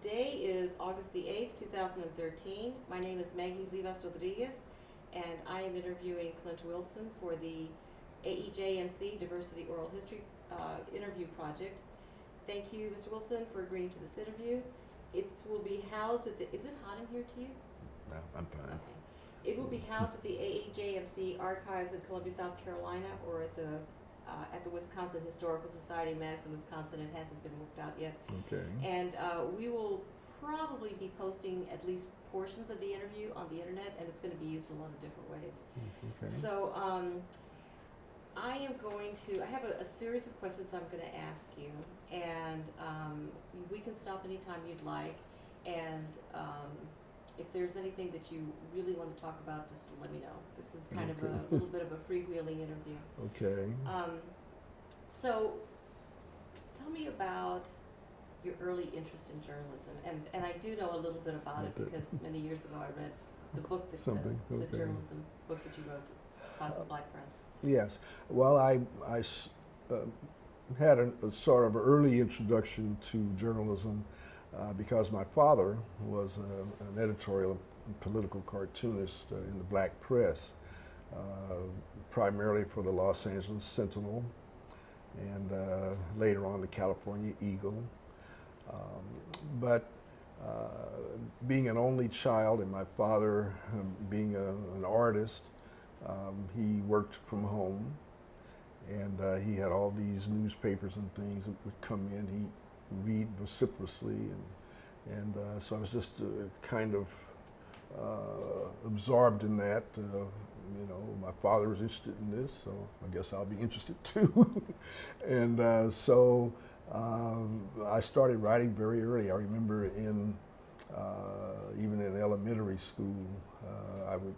Today is August the 8th, 2013. My name is Maggie Vivas Rodriguez, and I am interviewing Clint Wilson for the AEJMC Diversity Oral History interview project. Thank you, Mr. Wilson, for agreeing to this interview. It will be housed at the, is it hot in here to you? No, I'm fine. Okay. It will be housed at the AEJMC Archives in Columbia, South Carolina, or at the Wisconsin Historical Society in Madison, Wisconsin. It hasn't been worked out yet. Okay. And we will probably be posting at least portions of the interview on the internet, and it's going to be used in a lot of different ways. Okay. So I have a series of questions I'm going to ask you, and we can stop anytime you'd like. And if there's anything that you really want to talk about, just let me know. This is kind of a little bit of a freewheeling interview. Okay. So tell me about your early interest in journalism. And I do know a little bit about it because many years ago I read the book that the journalism book that you wrote about the Black press. Yes. Well, I had a sort of early introduction to journalism because my father was an editorial and political cartoonist in the Black press, primarily for the Los Angeles Sentinel and later on the California Eagle. But being an only child and my father being an artist, he worked from home, and he had all these newspapers and things that would come in. He'd read vociferously, and so I was just kind of absorbed in that. You know, my father was interested in this, so I guess I'll be interested too. And so I started writing very early. I remember even in elementary school, I would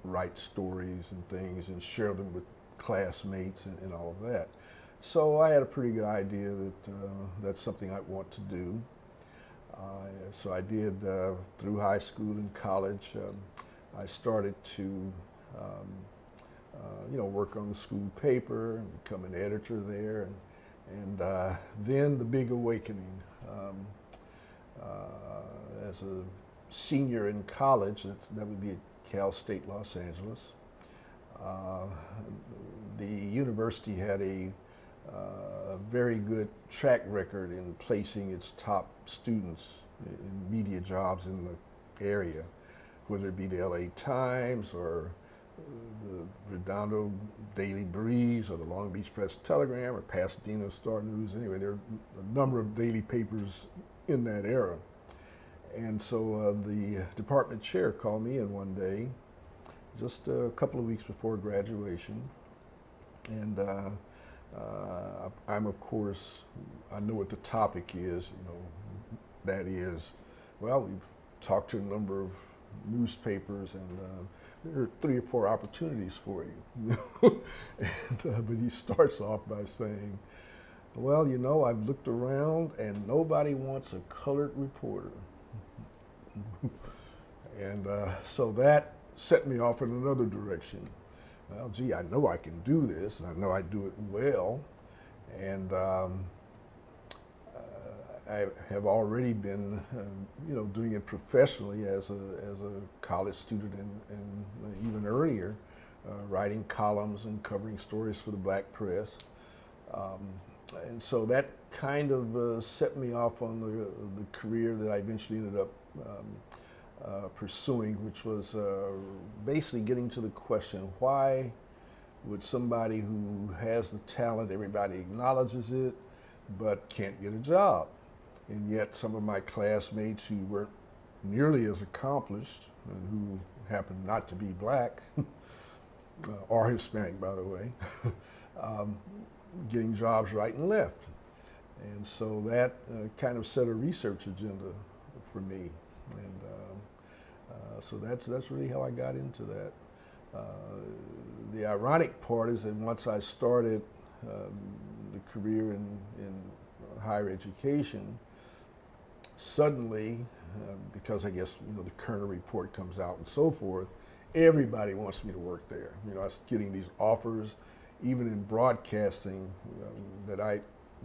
write stories and things and share them with classmates and all of that. So I had a pretty good idea that that's something I want to do. So I did through high school and college. I started to work on the school paper and become an editor there. And then the big awakening. As a senior in college, that would be at Cal State Los Angeles. The university had a very good track record in placing its top students in media jobs in the area, whether it be the LA Times or the Redondo Daily Breeze or the Long Beach Press Telegram or Pasadena Star News. Anyway, there are a number of daily papers in that era. And so the department chair called me in one day, just a couple of weeks before graduation. And I'm, of course, I know what the topic is, that is, well, we've talked to a number of newspapers, and there are 3 or 4 opportunities for you. But he starts off by saying, well, I've looked around and nobody wants a colored reporter. And so that set me off in another direction. Well, gee, I know I can do this, and I know I do it well. And I have already been, doing it professionally as a college student and even earlier, writing columns and covering stories for the Black press. And so that kind of set me off on the career that I eventually ended up pursuing, which was basically getting to the question, why would somebody who has the talent, everybody acknowledges it, but can't get a job? And yet some of my classmates who weren't nearly as accomplished and who happened not to be Black, or Hispanic, by the way, getting jobs right and left. And so that kind of set a research agenda for me. And so that's really how I got into that. The ironic part is that once I started the career in higher education, suddenly, because I guess the Kerner report comes out and so forth, everybody wants me to work there. I was getting these offers, even in broadcasting, that I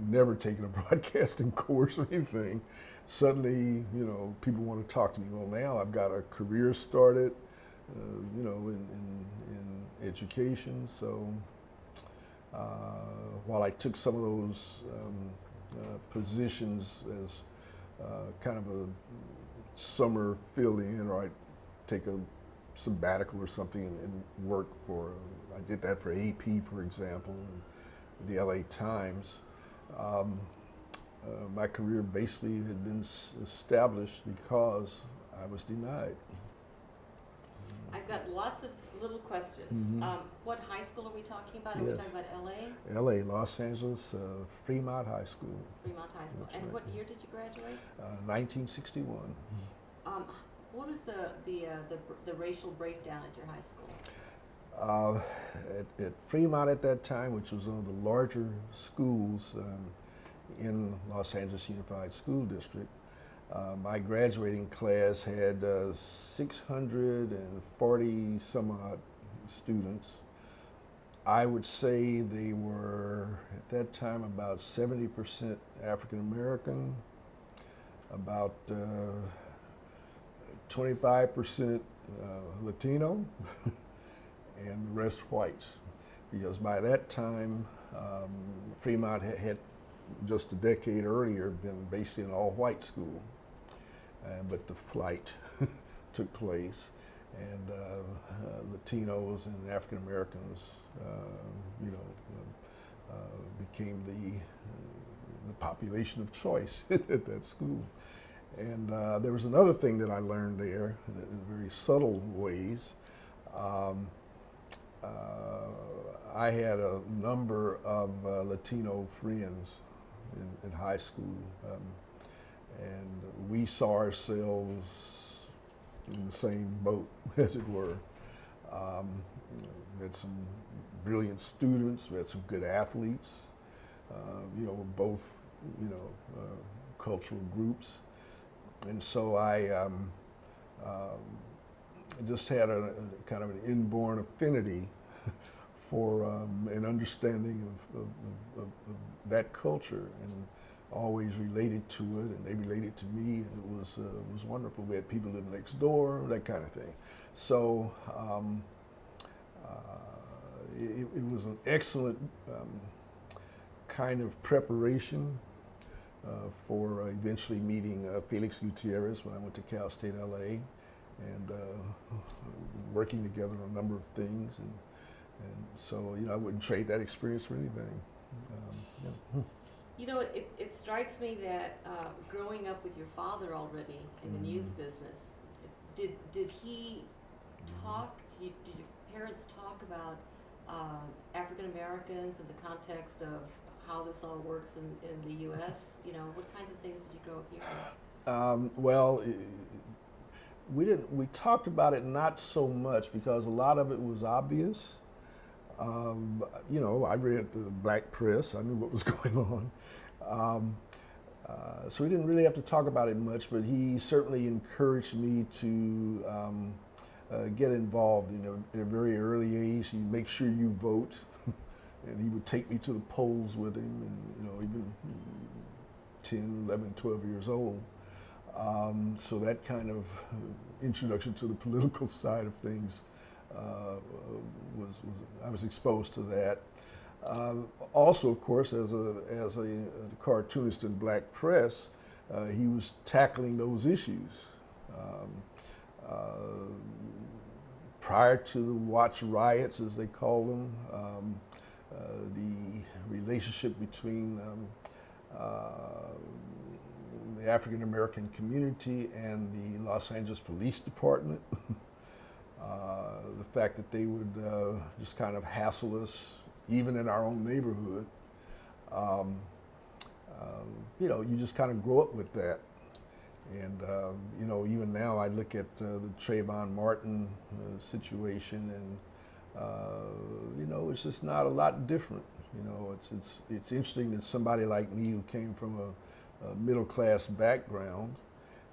never taken a broadcasting course or anything. suddenly, people want to talk to me. Well, now I've got a career started, in education. So while I took some of those positions as kind of a summer fill-in, or I'd take a sabbatical or something and work for, I did that for AP, for example, and the LA Times. My career basically had been established because I was denied. I've got lots of little questions. What high school are we talking about? Are we Yes. talking about LA? LA, Los Angeles, Fremont High School, Fremont High School. That's And right. what year did you graduate? 1961. What was the racial breakdown at your high school? At Fremont at that time, which was one of the larger schools in Los Angeles Unified School District, my graduating class had 640 some odd students. I would say they were, at that time, about 70% African American, about 25% Latino, and the rest whites. Because by that time, Fremont had just a decade earlier been basically an all-white school. But the flight took place, and Latinos and African Americans, became the population of choice at that school. And there was another thing that I learned there in very subtle ways. I had a number of Latino friends in high school. And we saw ourselves in the same boat, as it were. We had some brilliant students, we had some good athletes, both, cultural groups. And so I just had a kind of an inborn affinity for an understanding of that culture, and always related to it, and they related to me, and it was wonderful. We had people living next door, that kind of thing. So it was an excellent kind of preparation for eventually meeting Felix Gutierrez when I went to Cal State LA, and working together on a number of things, and so I wouldn't trade that experience for anything. It strikes me that growing up with your father already in the news business, did he talk? Did your parents talk about African Americans in the context of how this all works in the U.S.? What kinds of things did you grow up hearing? Well, we talked about it not so much because a lot of it was obvious. I read the black press. I knew what was going on. So we didn't really have to talk about it much, but he certainly encouraged me to get involved. At a very early age, he make sure you vote, and he would take me to the polls with him, and even 10, 11, 12 years old. So that kind of introduction to the political side of things I was exposed to that. Also, of course, as a cartoonist in black press, he was tackling those issues. Prior to the Watch riots, as they call them, the relationship between the African American community and the Los Angeles Police Department. The fact that they would just kind of hassle us, even in our own neighborhood. You just kind of grow up with that. And, even now I look at the Trayvon Martin situation, and, it's just not a lot different. It's interesting that somebody like me, who came from a middle-class background,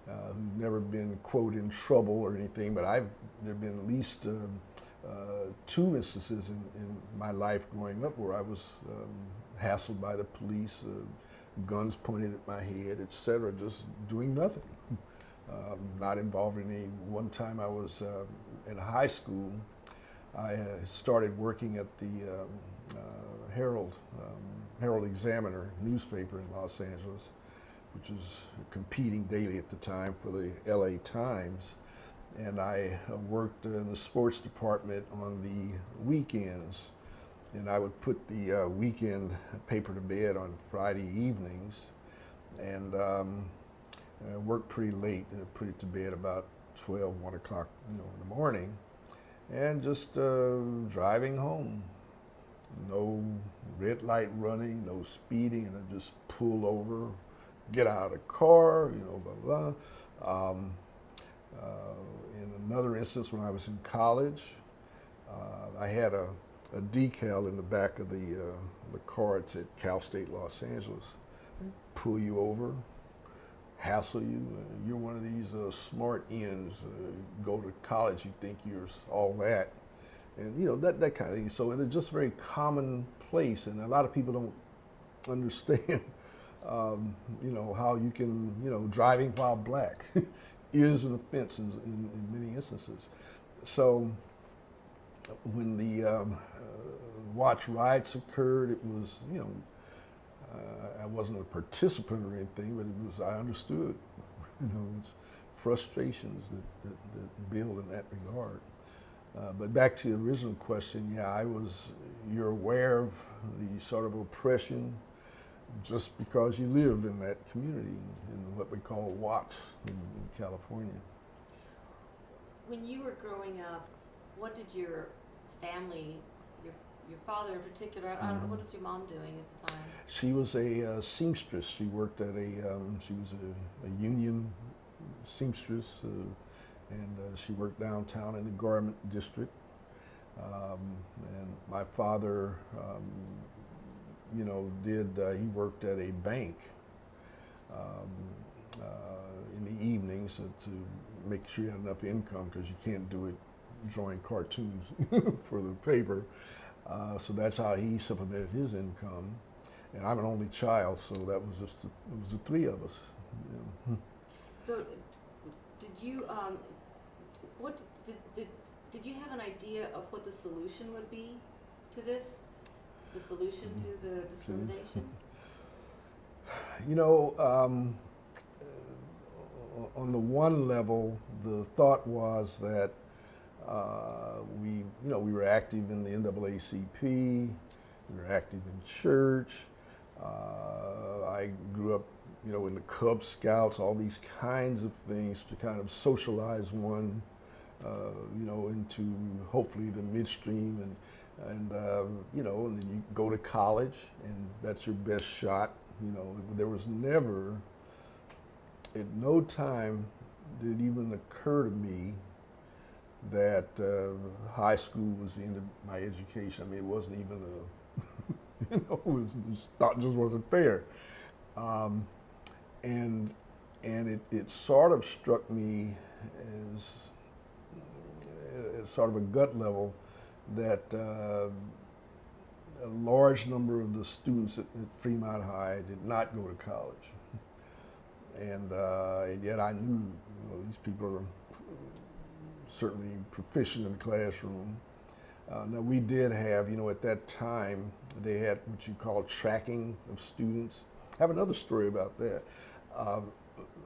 who've never been, quote, in trouble or anything, but there have been at least 2 instances in my life growing up where I was hassled by the police guns pointed at my head, etc., just doing nothing. Not involved in any. One time I was in high school, I started working at the Herald Examiner newspaper in Los Angeles, which was competing daily at the time for the LA Times. And I worked in the sports department on the weekends. And I would put the weekend paper to bed on Friday evenings, and worked pretty late, and put it to bed about 12, 1 o'clock, in the morning, and just driving home. No red light running, no speeding, and I just pull over, get out of the car, blah, blah. In another instance, when I was in college, I had a decal in the back of the car. It said Cal State Los Angeles. Pull you over, hassle you. You're one of these smart ends. Go to college, you think you're all that, and that kind of thing. So it's just very commonplace, and a lot of people don't understand. How you can, driving while black is an offense in many instances. So when the watch riots occurred, it was, I wasn't a participant or anything, but I understood, it's frustrations that build in that regard. But back to the original question, yeah, you're aware of the sort of oppression just because you live in that community, in what we call Watts in California. When you were growing up, what did your family, your father in particular, I don't know, what was your mom doing at the time? She was a seamstress. She worked at she was a union seamstress, and she worked downtown in the garment district. And my father, he worked at a bank in the evenings to make sure you had enough income, because you can't do it drawing cartoons for the paper. So that's how he supplemented his income. And I'm an only child, so that was it was the three of us. So did you, did you have an idea of what the solution would be to this? The solution to the discrimination? On the one level, the thought was that we were active in the NAACP, we were active in church. I grew up, in the Cub Scouts, all these kinds of things to kind of socialize one, into hopefully the midstream, and then you go to college, and that's your best shot. There was never, at no time did it even occur to me that high school was the end of my education. I mean, it wasn't even it just wasn't there. And it sort of struck me as sort of a gut level that a large number of the students at Fremont High did not go to college. And yet I knew these people are certainly proficient in the classroom. Now we did have, at that time, they had what you call tracking of students. I have another story about that.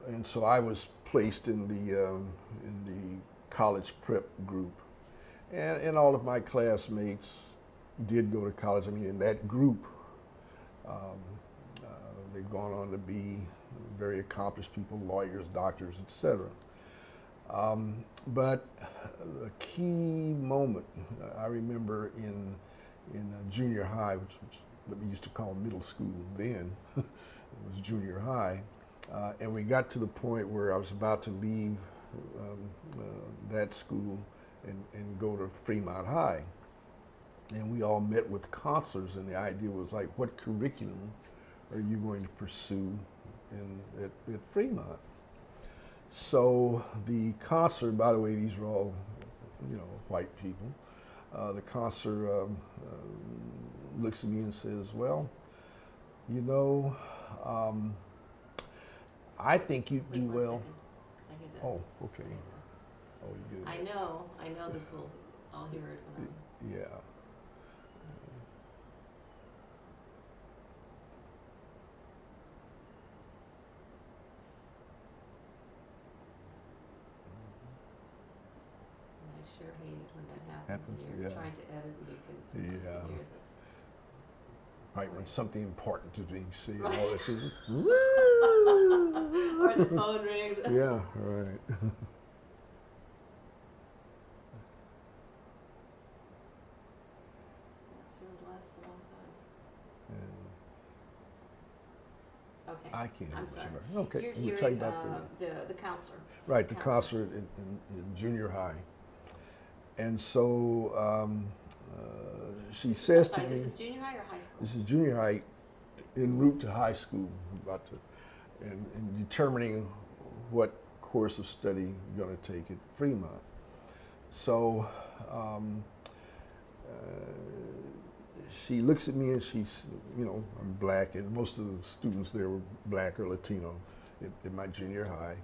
And so I was placed in the college prep group. And all of my classmates did go to college. I mean, in that group, they've gone on to be very accomplished people, lawyers, doctors, etc. But a key moment I remember in junior high, which what we used to call middle school then, it was junior high, and we got to the point where I was about to leave that school and go to Fremont High. And we all met with counselors, and the idea was like, what curriculum are you going to pursue at Fremont? So the counselor, by the way, these are all, white people. The counselor looks at me and says, well, I think you Wait do 1 well. second, 'cause I hear that. Oh, okay. Oh, you get it. I know this will, I'll hear it when I'm. Yeah. I sure hate it when that happens, Happens, and you're yeah. trying to edit and you can Yeah. hear it. Right, when something important is being said, Right. all that shit. Or the phone rings. Yeah, right. That sure lasts a long time. And Okay. I can't hear I'm much sorry. of it. Okay, You're we'll tell you hearing about the counselor. right, the counselor. concert in junior high. And so she says to Sorry, me, this is junior high or high school? this is junior high, en route to high school, about to, and determining what course of study you're going to take at Fremont. So she looks at me and she's, you know, I'm black, and most of the students there were black or Latino in my junior high.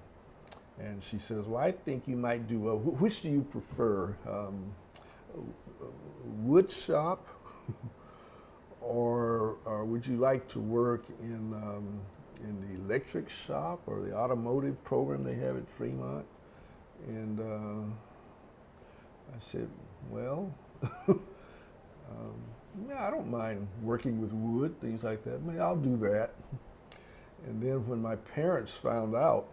And she says, well, I think you might do well. Which do you prefer? Wood shop or would you like to work in the electric shop or the automotive program they have at Fremont? And I said, well, yeah, I don't mind working with wood, things like that. Maybe I'll do that. And then when my parents found out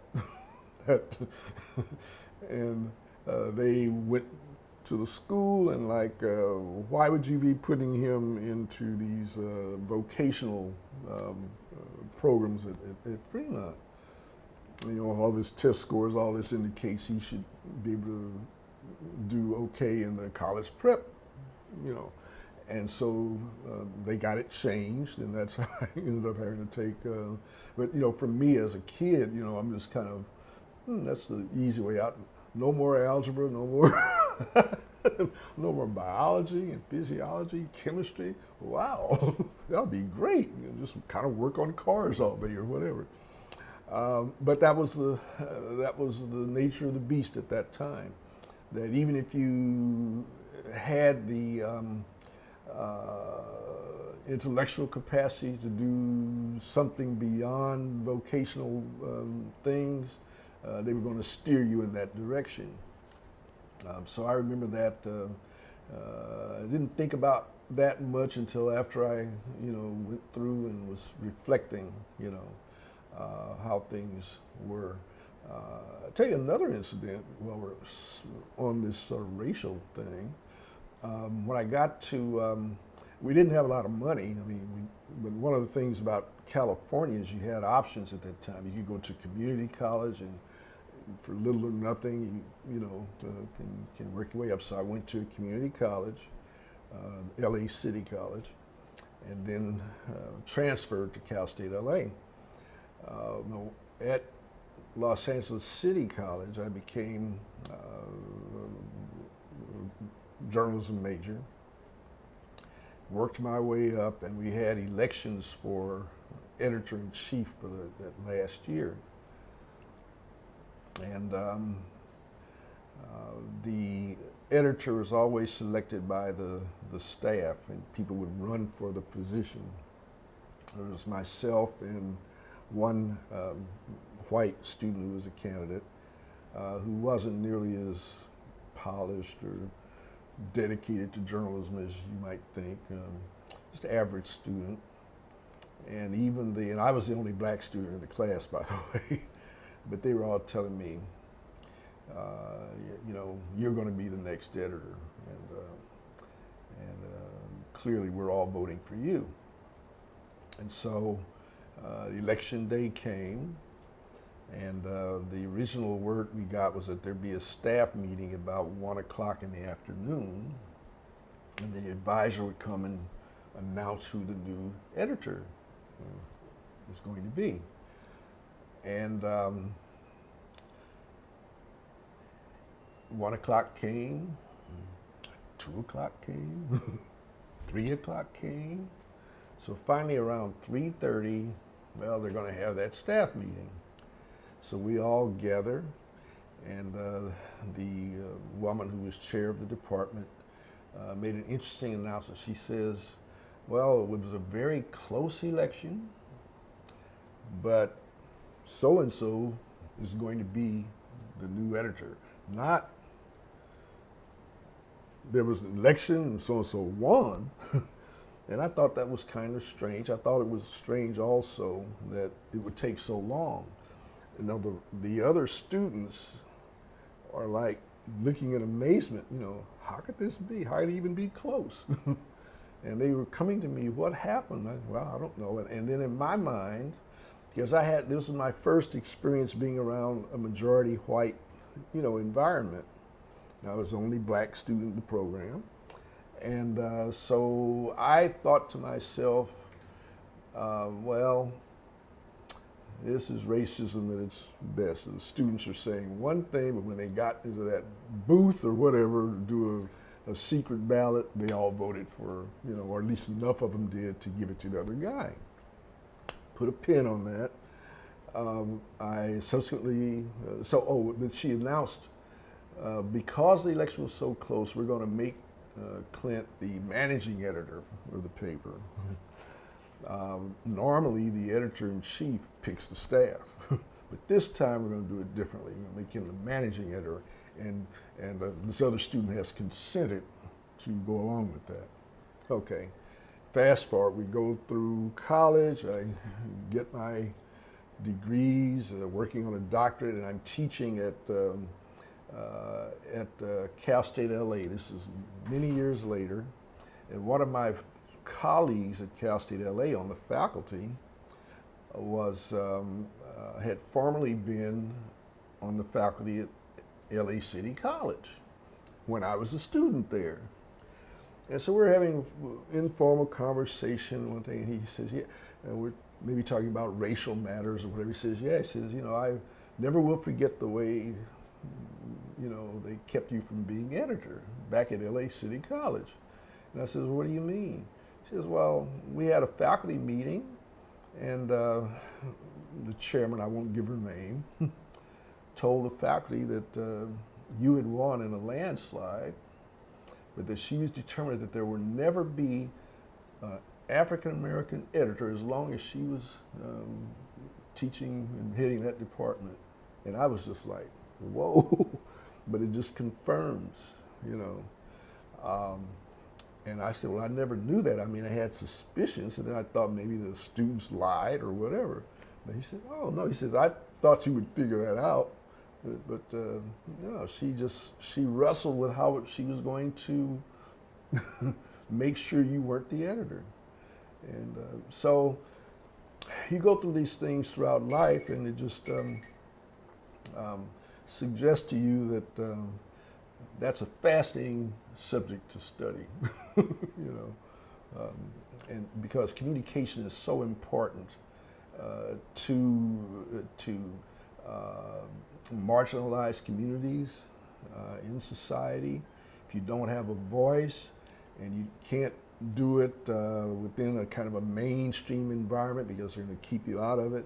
that, and they went to the school and like, why would you be putting him into these vocational programs at Fremont? You know, all of his test scores, all this indicates he should be able to do okay in the college prep, you know. And so they got it changed, and that's how I ended up having to take, but you know, for me as a kid, you know, I'm just kind of, that's the easy way out. No more algebra, no more, no more biology and physiology, chemistry. Wow, that'd be great. You know, just kind of work on cars all day or whatever. But that was the nature of the beast at that time. That even if you had the intellectual capacity to do something beyond vocational things, they were going to steer you in that direction. So I remember that. I didn't think about that much until after I, you know, went through and was reflecting, you know, how things were. I'll tell you another incident while we're on this racial thing. When I got to, we didn't have a lot of money. I mean, but one of the things about California is you had options at that time. You could go to community college, and for little or nothing, you know, can work your way up. So I went to community college, LA City College, and then transferred to Cal State LA. No, at Los Angeles City College, I became a journalism major, worked my way up, and we had elections for editor-in-chief for that last year. And the editor was always selected by the staff, and people would run for the position. It was myself and one white student who was a candidate who wasn't nearly as polished or dedicated to journalism as you might think, just an average student. And and I was the only black student in the class, by the way, but they were all telling me, you know, you're going to be the next editor, and clearly we're all voting for you. And so election day came, and the original word we got was that there'd be a staff meeting about 1 o'clock in the afternoon, and the advisor would come and announce who the new editor was going to be. And 1 o'clock came, 2 o'clock came, 3 o'clock came. So finally around 3:30, Well, they're going to have that staff meeting. So we all gather, and the woman who was chair of the department made an interesting announcement. She says, well, it was a very close election, but so-and-so is going to be the new editor. Not, there was an election and so-and-so won. And I thought that was kind of strange. I thought it was strange also that it would take so long. You know, the other students are like looking in amazement, you know, how could this be? How could it even be close? And they were coming to me, what happened? Well, I don't know. And then in my mind, because this was my first experience being around a majority white, you know, environment. I was the only black student in the program. And so I thought to myself, well, this is racism at its best. The students are saying one thing, but when they got into that booth or whatever to do a secret ballot, they all voted for, you know, or at least enough of them did to give it to the other guy. Put a pin on that. I subsequently, but she announced, because the election was so close, we're going to make Clint the managing editor of the paper. Normally, the editor-in-chief picks the staff, but this time we're going to do it differently. We're going to make him the managing editor, and this other student has consented to go along with that. Okay, fast forward, we go through college, I get my degrees, working on a doctorate, and I'm teaching at Cal State LA. This is many years later, and one of my colleagues at Cal State LA on the faculty was had formerly been on the faculty at LA City College when I was a student there. And so we're having informal conversation one day, and he says, yeah, and we're maybe talking about racial matters or whatever. He says, yeah, he says, you know, I never will forget the way, you know, they kept you from being editor back at LA City College. And I says, well, what do you mean? He says, well, we had a faculty meeting, and the chairman, I won't give her name, told the faculty that you had won in a landslide, but that she was determined that there would never be African-American editor as long as she was teaching and heading that department. And I was just like, whoa, but it just confirms, you know. And I said, well, I never knew that. I mean, I had suspicions, and then I thought maybe the students lied or whatever. But he said, oh, no. He says, I thought you would figure that out. But no, she wrestled with how she was going to make sure you weren't the editor. And so you go through these things throughout life, and it just suggests to you that that's a fascinating subject to study, you know, and because communication is so important to marginalized communities in society. If you don't have a voice and you can't do it within a kind of a mainstream environment because they're going to keep you out of it,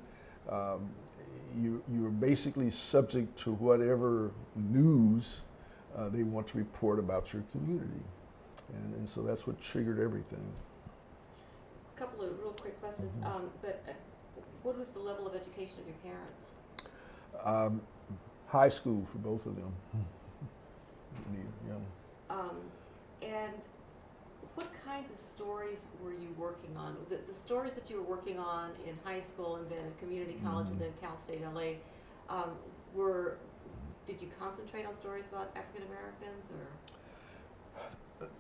you're basically subject to whatever news they want to report about your community. And so that's what triggered everything. A couple of real quick questions. But what was the level of education of your parents? High school for both of them. Yeah. And what kinds of stories were you working on? The stories that you were working on in high school and then at community college and then Cal State LA, did you concentrate on stories about African Americans or?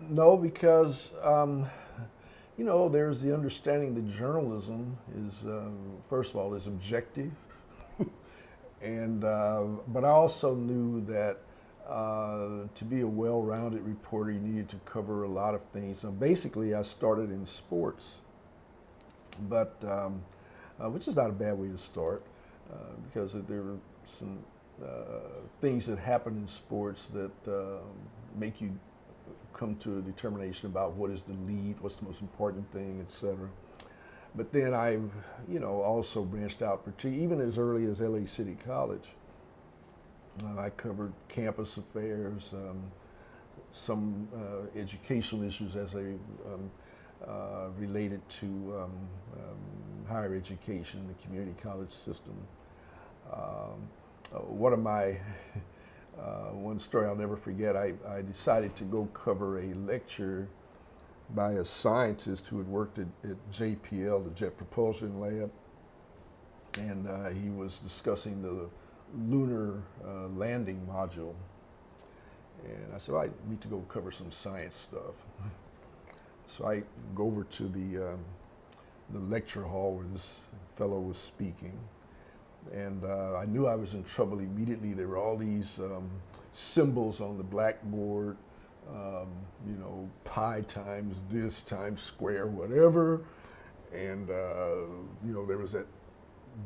No, because you know, there's the understanding that journalism is, first of all, is objective, and but I also knew that to be a well-rounded reporter, you needed to cover a lot of things. So basically, I started in sports, but which is not a bad way to start, because there were some things that happen in sports that make you come to a determination about what is the lead, what's the most important thing, etc. But then I, also branched out, even as early as LA City College. I covered campus affairs, some educational issues as they related to higher education, the community college system. One of my, one story I'll never forget, I decided to go cover a lecture by a scientist who had worked at JPL, the Jet Propulsion Lab, and he was discussing the lunar landing module. And I said, I need to go cover some science stuff. So I go over to the lecture hall where this fellow was speaking, and I knew I was in trouble immediately. There were all these symbols on the blackboard, pi times this times square, whatever. And, there was that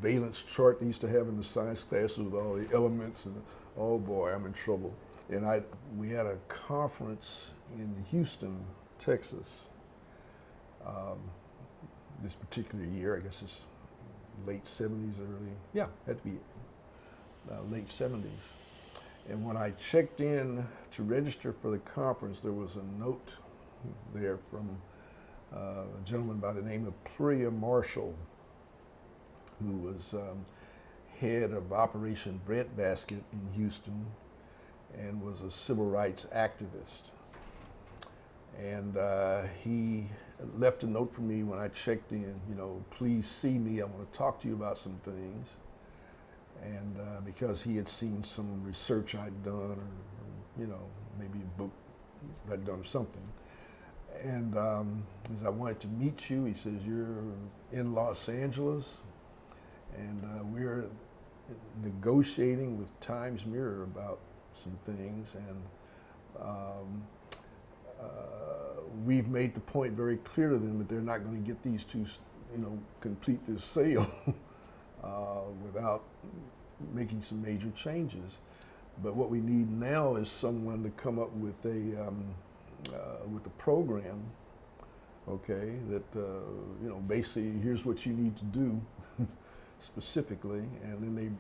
valence chart they used to have in the science classes with all the elements, and oh boy, I'm in trouble. And we had a conference in Houston, Texas, this particular year. I guess it's late 70s, had to be late 70s. And when I checked in to register for the conference, there was a note there from a gentleman by the name of Pluria Marshall, who was head of Operation Breadbasket in Houston and was a civil rights activist. And he left a note for me when I checked in, please see me, I want to talk to you about some things. And because he had seen some research I'd done, or maybe a book I'd done or something. And he said, I wanted to meet you. He says, you're in Los Angeles, and we're negotiating with Times Mirror about some things, and we've made the point very clear to them that they're not going to get these two, complete this sale without making some major changes. But what we need now is someone to come up with a program, okay, that basically here's what you need to do specifically. And then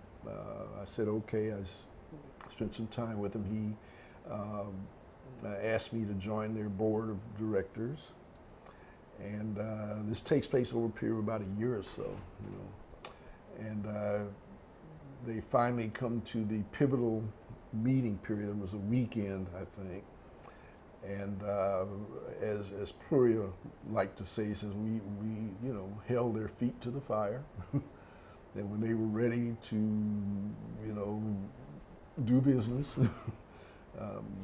I said okay. I spent some time with him. He asked me to join their board of directors, and this takes place over a period of about a year or so, and they finally come to the pivotal meeting period. It was a weekend, I think, and as Pluria liked to say, he says, we held their feet to the fire, and when they were ready to do business,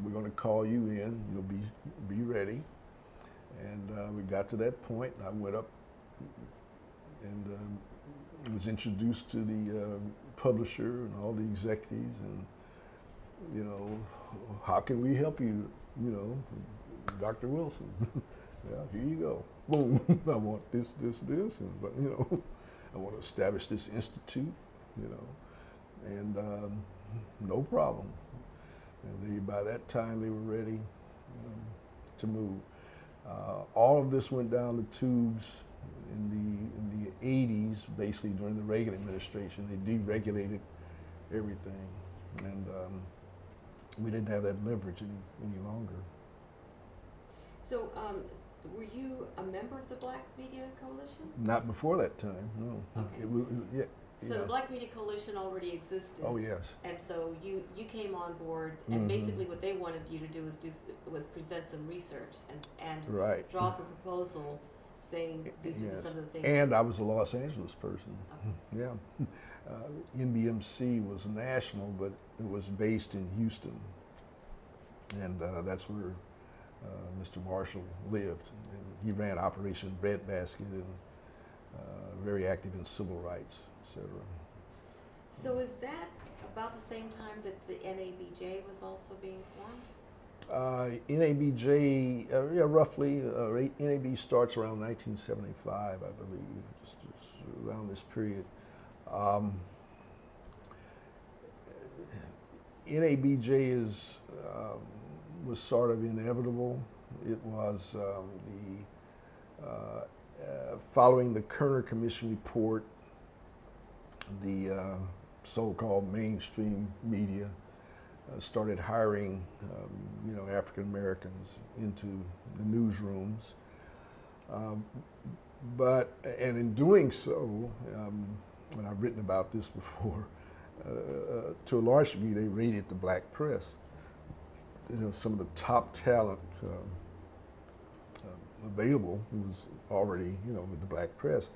we're going to call you in. You'll be ready. And we got to that point. I went up and was introduced to the publisher and all the executives, and how can we help you? Dr. Wilson. Yeah, here you go. Boom. I want this, and I want to establish this institute. And no problem. And by that time, they were ready to move. All of this went down the tubes in the 80s, basically during the Reagan administration. They deregulated everything, and we didn't have that leverage any longer. So, were you a member of the Black Media Coalition? Not before that time, no. Okay. So the Black Media Coalition already existed. Oh yes. And so you came on board, and basically what they wanted you to do was present some research and right. drop a proposal saying these are some of the things. And I was a Los Angeles person. Okay. Yeah. NBMC was national, but it was based in Houston, and that's where Mr. Marshall lived. And he ran Operation Breadbasket and very active in civil rights, etc. So is that about the same time that the NABJ was also being formed? NABJ, yeah, roughly. NAB starts around 1975, I believe, just around this period. NABJ was sort of inevitable. It was the Following the Kerner Commission report, the so-called mainstream media started hiring, African Americans into the newsrooms. And in doing so, and I've written about this before, to a large degree, they raided the black press. Some of the top talent available was already, with the black press,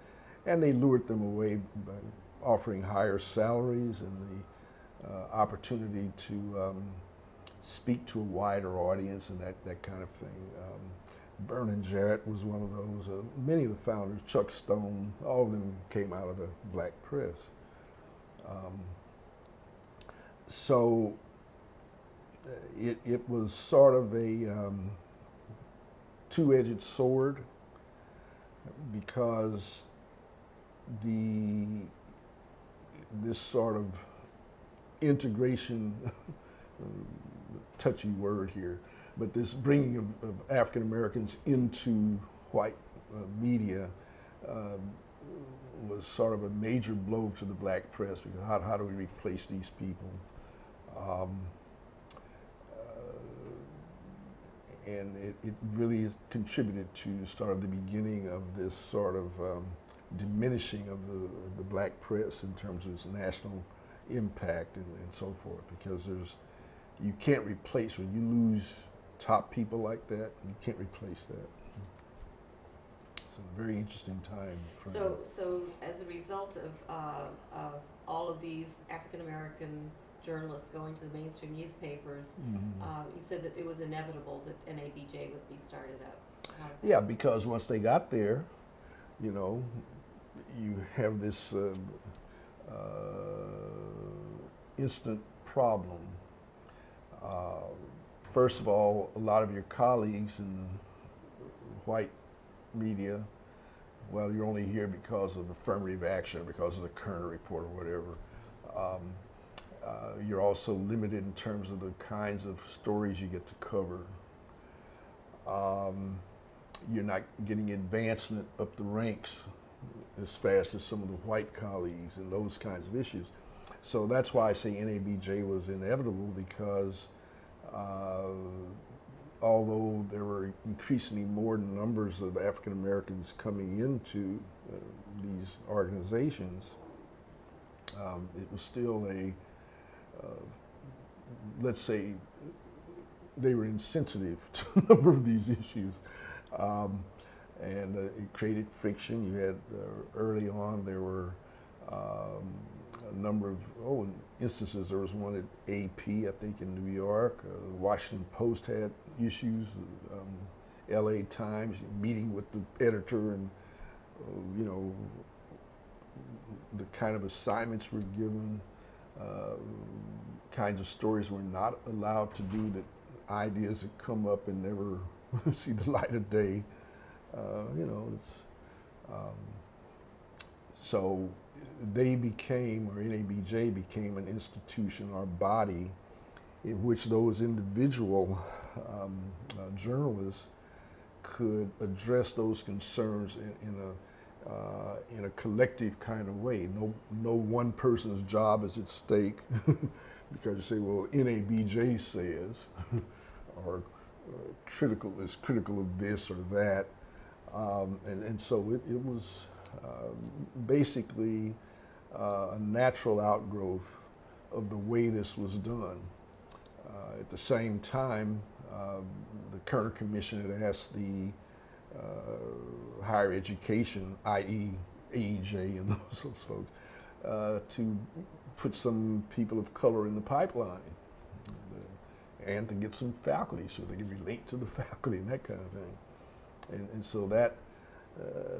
and they lured them away by offering higher salaries and the opportunity to speak to a wider audience and that kind of thing. Vernon Jarrett was one of those. Many of the founders, Chuck Stone, all of them came out of the black press. So it was sort of a two-edged sword, because this sort of integration, touchy word here, but this bringing of African Americans into white media was sort of a major blow to the black press, because how do we replace these people? And it really contributed to sort of the beginning of this sort of diminishing of the black press in terms of its national impact and so forth, because you can't replace, when you lose top people like that, you can't replace that. So a very interesting time. So as a result of all of these African American journalists going to the mainstream newspapers, you said that it was inevitable that NABJ would be started up. Yeah, because once they got there, you have this instant problem. First of all, a lot of your colleagues in the white media, well, you're only here because of affirmative action, or because of the Kerner report or whatever. You're also limited in terms of the kinds of stories you get to cover. You're not getting advancement up the ranks as fast as some of the white colleagues and those kinds of issues. So that's why I say NABJ was inevitable, because although there were increasingly more numbers of African Americans coming into these organizations, it was still let's say, they were insensitive to a number of these issues. And it created friction. You had, early on, there were a number of instances. There was one at AP, I think, in New York. The Washington Post had issues. LA Times, meeting with the editor, and the kind of assignments were given, kinds of stories we're not allowed to do, that ideas that come up and never see the light of day. So they became, or NABJ became, an institution or body in which those individual journalists could address those concerns in a collective kind of way. No one person's job is at stake, because you say, well, NABJ says, or critical of this or that. And so it was basically a natural outgrowth of the way this was done. At the same time, the Kerner Commission had asked the higher education, i.e. AEJ and those folks, to put some people of color in the pipeline, and to get some faculty so they can relate to the faculty and that kind of thing. And so that,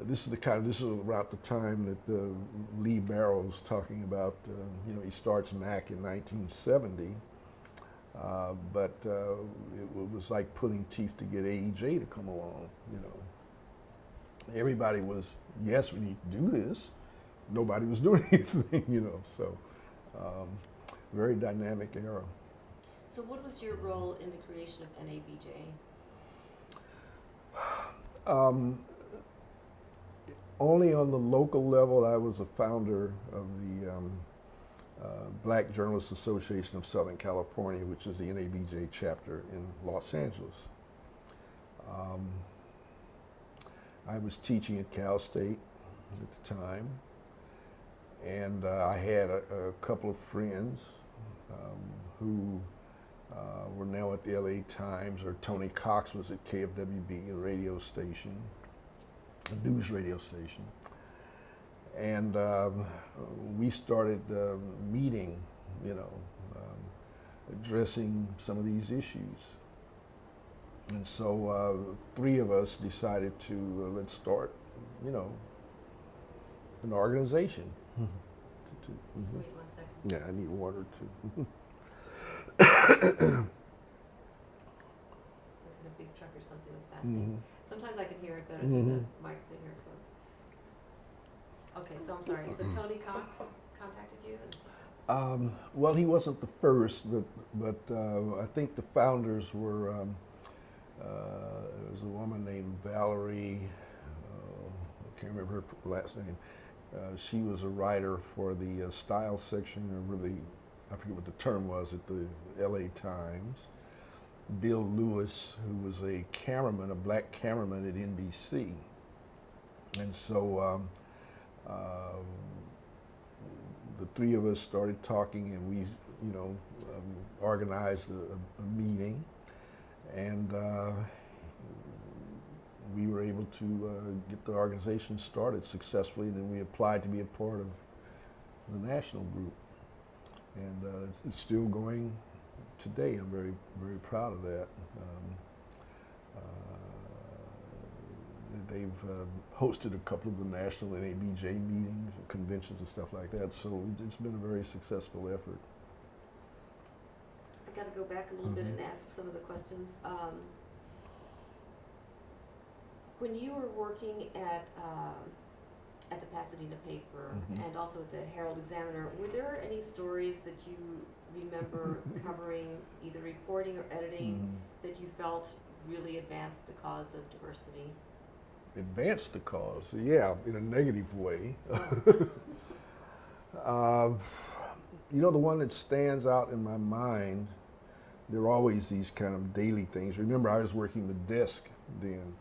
this is about the time that Lee Barrow's talking about, he starts MAC in 1970, but it was like pulling teeth to get AEJ to come along, Everybody was, yes, we need to do this. Nobody was doing anything, so very dynamic era. So what was your role in the creation of NABJ? only on the local level. I was a founder of the Black Journalists Association of Southern California, which is the NABJ chapter in Los Angeles. I was teaching at Cal State at the time, and I had a couple of friends who were now at the LA Times, or Tony Cox was at KFWB, a radio station, a news radio station. And we started meeting, addressing some of these issues. And so 3 of us decided to let's start, an organization. Wait 1 second. Yeah, I need water too. A big truck or something was passing. Sometimes I can hear it better than the mic thing here close. Okay, so I'm sorry. So Tony Cox contacted you? Well, he wasn't the first, but I think the founders were. There was a woman named Valerie. I can't remember her last name. She was a writer for the style section, or really, I forget what the term was, at the LA Times. Bill Lewis, who was a cameraman, a black cameraman at NBC. And so the 3 of us started talking, and we, organized a meeting, and we were able to get the organization started successfully, and then we applied to be a part of the national group. And it's still going today. I'm very, very proud of that. They've hosted a couple of the national NABJ meetings, conventions and stuff like that, so it's been a very successful effort. I got to go back a little bit and ask some of the questions. When you were working at the Pasadena paper and also at the Herald Examiner, were there any stories that you remember covering, either reporting or editing, that you felt really advanced the cause of diversity? Advanced the cause, yeah, in a negative way. The one that stands out in my mind, there are always these kind of daily things. Remember, I was working the desk then,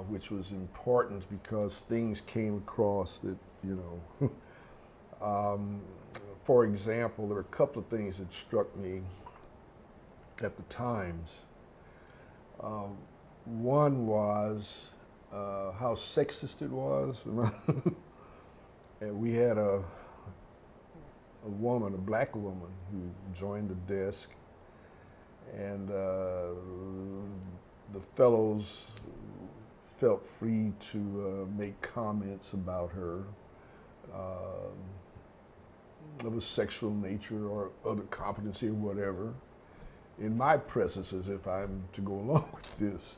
which was important because things came across that, for example, there were a couple of things that struck me at the Times. One was how sexist it was. And we had a woman, a black woman, who joined the desk, and the fellows felt free to make comments about her of a sexual nature or other competency or whatever in my presence, as if I'm to go along with this.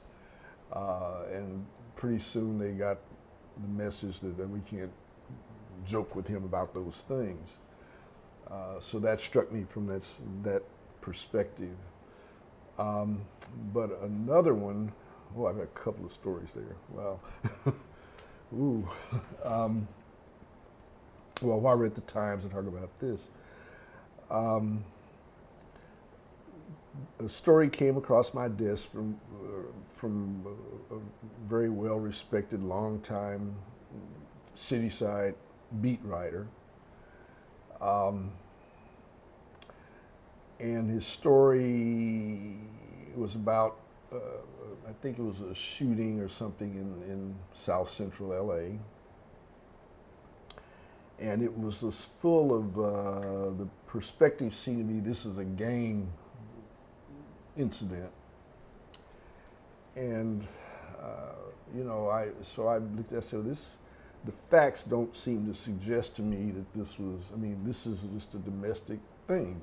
And pretty soon they got the message that we can't joke with him about those things. So that struck me from that perspective. But another one, I've got a couple of stories there. Wow. Ooh. Well, while we're at the Times, I'll talk about this. A story came across my desk from a very well-respected, long-time city-side beat writer. And his story was about, I think it was a shooting or something in South Central LA. And it was just full of, the perspective seemed to be this is a gang incident. And, I looked at it, I said, the facts don't seem to suggest to me that this is just a domestic thing,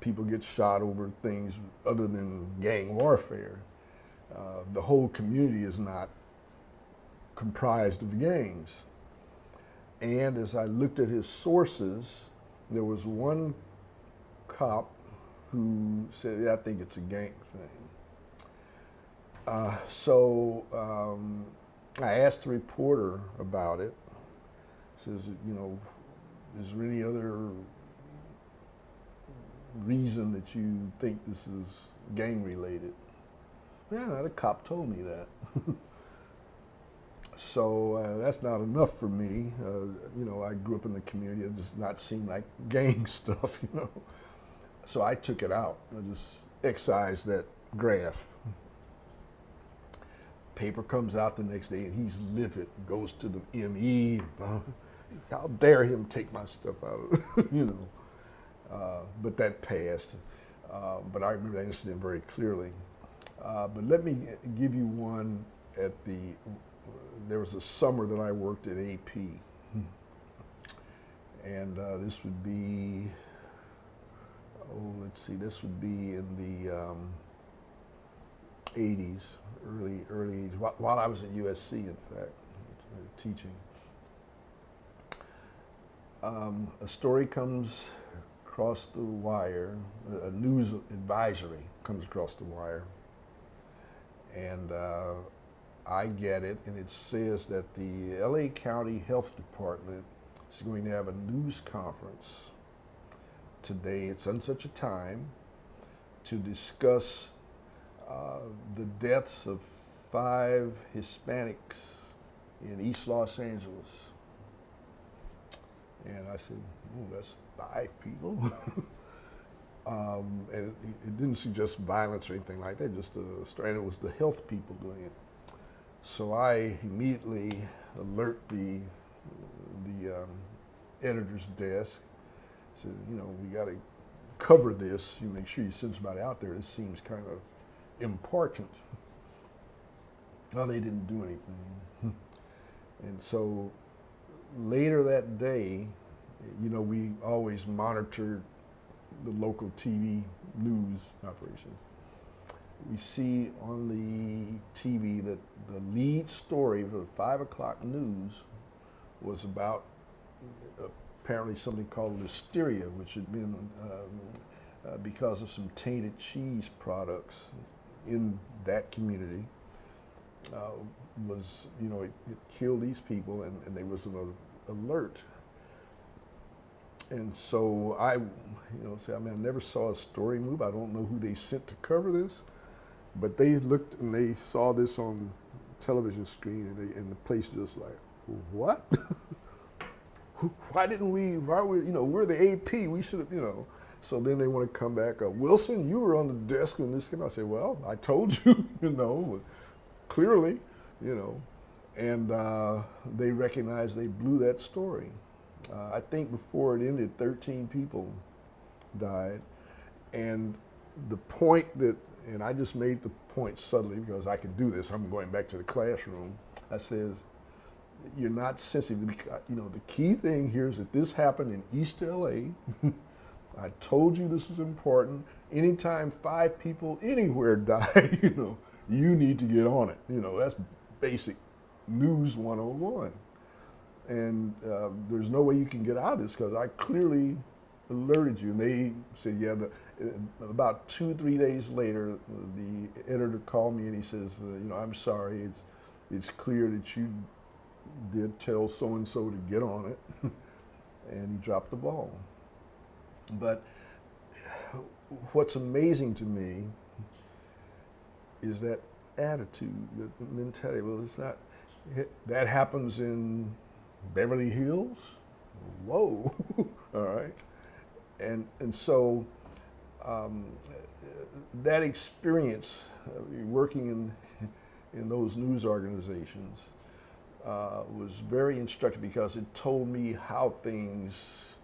People get shot over things other than gang warfare. The whole community is not comprised of gangs. And as I looked at his sources, there was one cop who said, yeah, I think it's a gang thing. I asked the reporter about it. Says, you know, is there any other reason that you think this is gang related? Yeah, the cop told me that. So that's not enough for me. You know, I grew up in the community. It does not seem like gang stuff, you know. So I took it out. I just excised that graph. Paper comes out the next day and he's livid. Goes to the ME. How dare him take my stuff out of it, you know. But that passed. But I remember that incident very clearly. But let me give you one at there was a summer that I worked at AP. And this would be, let's see, this would be in the 80s, early 80s, while I was at USC, in fact, teaching. A story comes across the wire, a news advisory comes across the wire, and I get it, and it says that the LA County Health Department is going to have a news conference today at such a time to discuss the deaths of 5 Hispanics in East Los Angeles. And I said, oh, that's 5 people? And it didn't suggest violence or anything like that, just a story, and it was the health people doing it. So I immediately alert the editor's desk, said, you know, we got to cover this. You make sure you send somebody out there. This seems kind of important. Well, they didn't do anything. And so later that day, you know, we always monitored the local TV news operations. We see on the TV that the lead story for the 5 o'clock news was about apparently something called listeria, which had been because of some tainted cheese products in that community. Was, you know, it killed these people, and there was an alert. And so I, you know, say, I mean, I never saw a story move. I don't know who they sent to cover this, but they looked and they saw this on television screen, and the place just like, what? Why didn't we? Why were, you know, we're the AP. We should have, you know. So then they want to come back. Wilson, you were on the desk when this came out. I say, well, I told you, you know, clearly, you know. And they recognized they blew that story. I think before it ended, 13 people died. And the point that, and I just made the point subtly because I can do this. I'm going back to the classroom. I says, you're not sensitive. You know, the key thing here is that this happened in East LA. I told you this was important. Anytime 5 people anywhere die, you know, you need to get on it. You know, that's basic news 101. And there's no way you can get out of this because I clearly alerted you. And they said, yeah, about 2 or 3 days later, the editor called me and he says, you know, I'm sorry, it's clear that you did tell so-and-so to get on it. And he dropped the ball. But what's amazing to me is that attitude, that mentality. Well, it's not, that happens in Beverly Hills? Whoa, all right. And so that experience, working in those news organizations, was very instructive because it told me how things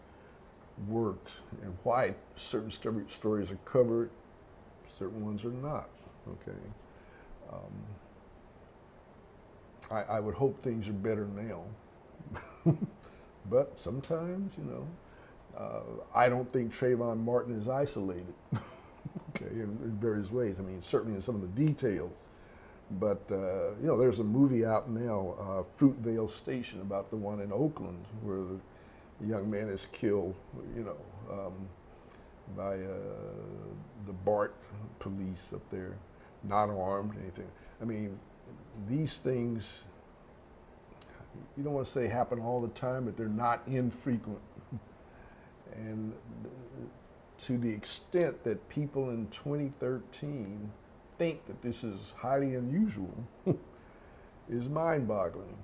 worked and why certain stories are covered, certain ones are not, okay? I would hope things are better now, but sometimes, you know, I don't think Trayvon Martin is isolated, okay, in various ways. I mean, certainly in some of the details, but, you know, there's a movie out now, Fruitvale Station, about the one in Oakland where the young man is killed, you know, by the BART police up there, not armed, anything. I mean, these things you don't want to say happen all the time, but they're not infrequent. And to the extent that people in 2013 think that this is highly unusual is mind-boggling,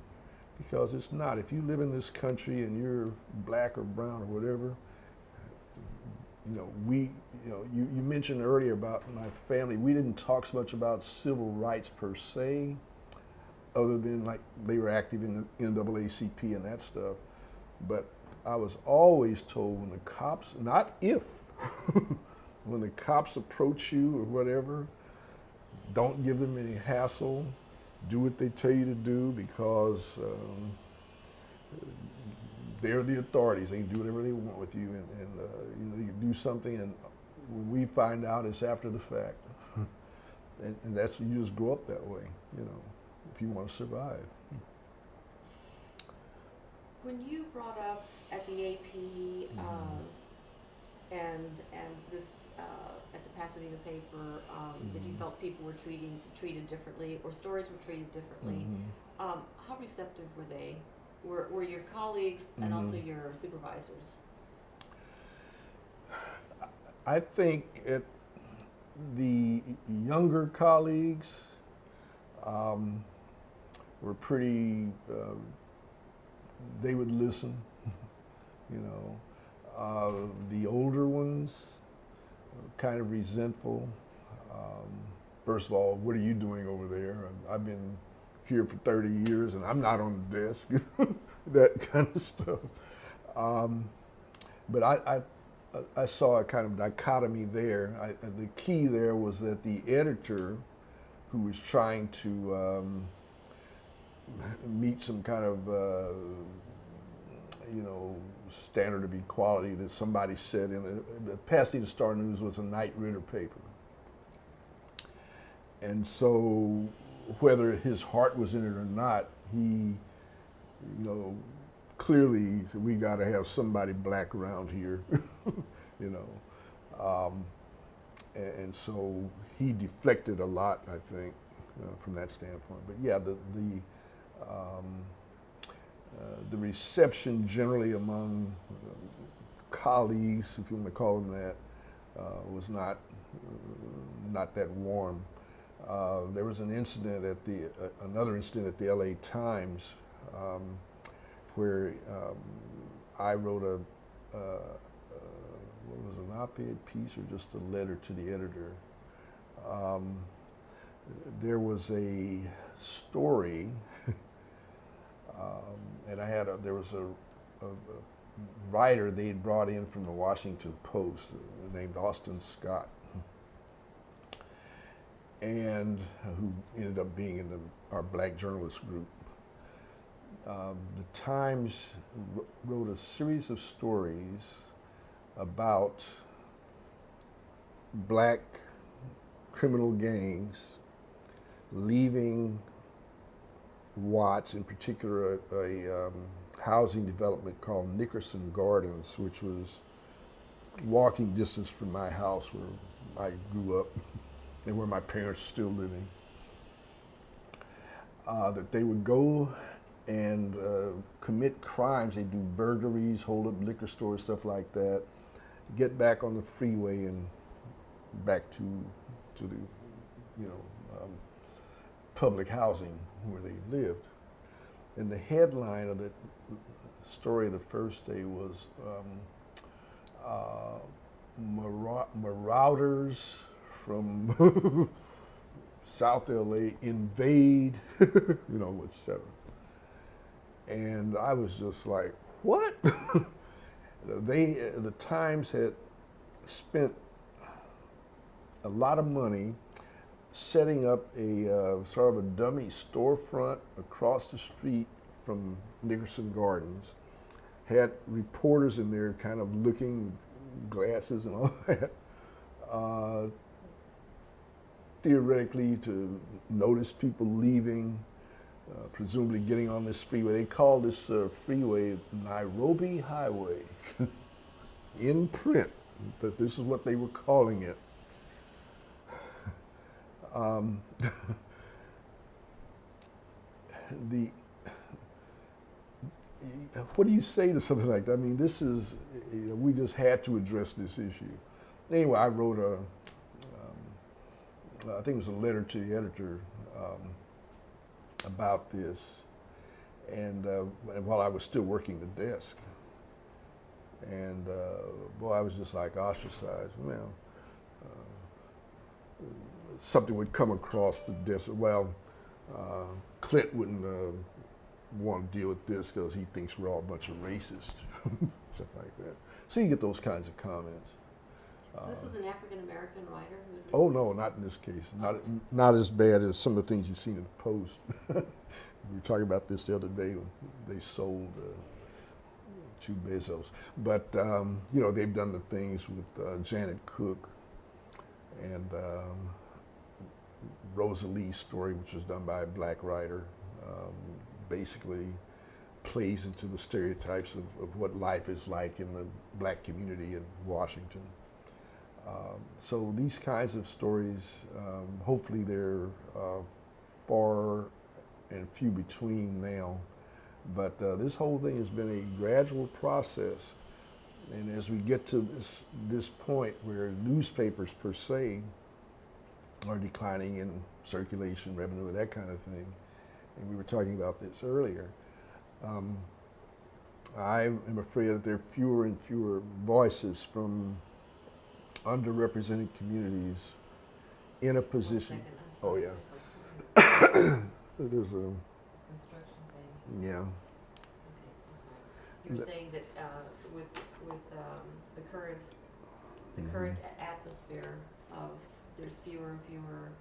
because it's not. If you live in this country and you're black or brown or whatever, you mentioned earlier about my family. We didn't talk so much about civil rights per se, other than like they were active in the NAACP and that stuff. But I was always told when the cops, not if, when the cops approach you or whatever, don't give them any hassle. Do what they tell you to do, because they're the authorities. They can do whatever they want with you, and you do something, and when we find out, it's after the fact. and that's, you just grow up that way, if you want to survive. When you brought up at the AP and this at the Pasadena paper that you felt people were treated differently, or stories were treated differently, how receptive were they? Were your colleagues and also your supervisors? I think the younger colleagues were pretty, they would listen, the older ones, kind of resentful. First of all, what are you doing over there? I've been here for 30 years and I'm not on the desk, that kind of stuff. But I saw a kind of dichotomy there. The key there was that the editor, who was trying to meet some kind of standard of equality that somebody said in the Pasadena Star News was a Knight Ridder paper. And so whether his heart was in it or not, he, clearly said, we got to have somebody black around here, and so he deflected a lot, I think, from that standpoint. But yeah, the reception generally among colleagues, if you want to call them that, was not that warm. There was an incident at another incident at the LA Times where I wrote what was an op-ed piece or just a letter to the editor. There was a story, and there was a writer they had brought in from the Washington Post named Austin Scott, and who ended up being in our black journalist group. The Times wrote a series of stories about black criminal gangs leaving Watts, in particular a housing development called Nickerson Gardens, which was walking distance from my house where I grew up and where my parents are still living. That they would go and commit crimes. They do burglaries, hold up liquor stores, stuff like that, get back on the freeway and back to the public housing where they lived. And the headline of the story the first day was marauders from South LA invade, etc. And I was just like, what? The Times had spent a lot of money setting up a sort of a dummy storefront across the street from Nickerson Gardens, had reporters in there kind of looking, glasses and all that, theoretically to notice people leaving, presumably getting on this freeway. They call this freeway Nairobi Highway in print. This is what they were calling it. what do you say to something like that? I mean, this is, we just had to address this issue. Anyway, I wrote I think it was a letter to the editor about this, and while I was still working the desk, and boy, I was just like ostracized. Well, something would come across the desk. Well, Clint wouldn't want to deal with this because he thinks we're all a bunch of racists, stuff like that. So you get those kinds of comments. So this was an African American writer who had Oh written no, not in this case. Not as bad as some of the things you've seen in the Post. We were talking about this the other day when they sold to Bezos. But they've done the things with Janet Cook and Rosalie's story, which was done by a black writer, basically plays into the stereotypes of what life is like in the black community in Washington. So these kinds of stories, hopefully they're far and few between now, but this whole thing has been a gradual process. And as we get to this point where newspapers per se are declining in circulation, revenue, that kind of thing, and we were talking about this earlier, I am afraid that there are fewer and fewer voices from underrepresented communities in a position. Oh yeah. There's a construction thing. yeah. Okay, I'm sorry. You're saying that with the current atmosphere of there's fewer and fewer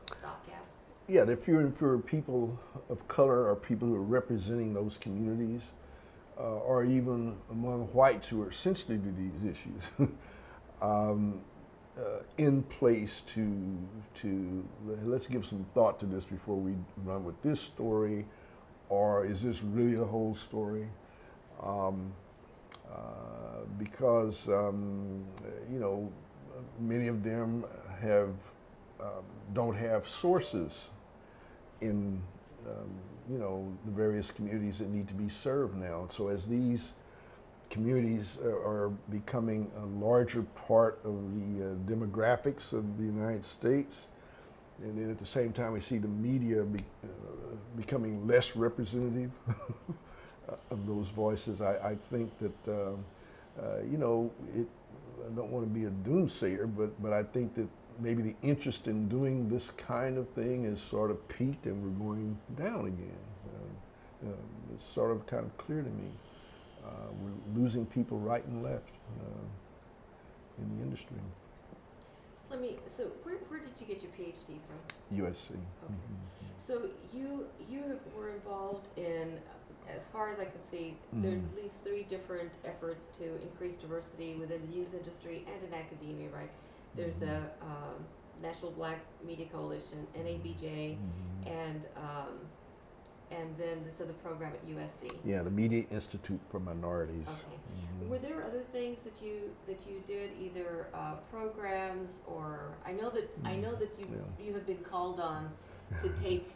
stopgaps. Yeah, there are fewer and fewer people of color or people who are representing those communities, or even among whites who are sensitive to these issues, in place to let's give some thought to this before we run with this story, or is this really the whole story? Because many of them don't have sources in the various communities that need to be served now. And so as these communities are becoming a larger part of the demographics of the United States, and then at the same time we see the media becoming less representative of those voices, I think that I don't want to be a doomsayer, but I think that maybe the interest in doing this kind of thing is sort of peaked and we're going down again. It's sort of kind of clear to me. We're losing people right and left in the industry. So where did you get your PhD from? USC. Okay. Mm-hmm. So you were involved in, as far as I can see, there's at least 3 different efforts to increase diversity within the news industry and in academia, right? There's the National Black Media Coalition, NABJ, and then this other program at USC. Yeah, the Media Institute for Minorities. Okay. Were there other things that you did, either programs, or I know that you have been called on to take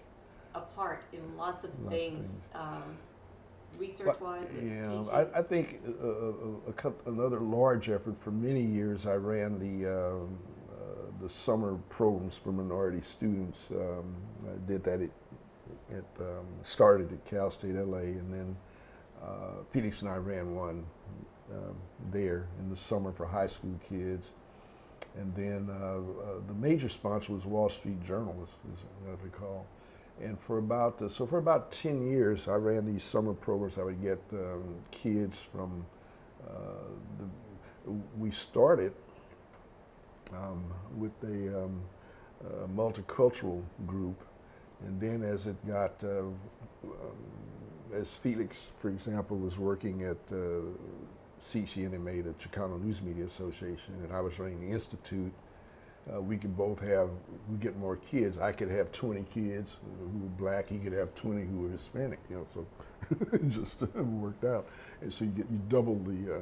a part in lots of things. Research-wise, yeah, I think another large effort for many years. I ran the summer programs for minority students. I did that. It started at Cal State LA, and then Felix and I ran one there in the summer for high school kids. And then the major sponsor was Wall Street Journal, as I recall. And for about 10 years, I ran these summer programs. I would get kids from we started with a multicultural group, and then as it got, as Felix, for example, was working at CCNMA, the Chicano News Media Association, and I was running the Institute, we get more kids. I could have 20 kids who were black, he could have 20 who were Hispanic, so it just worked out. And so you double the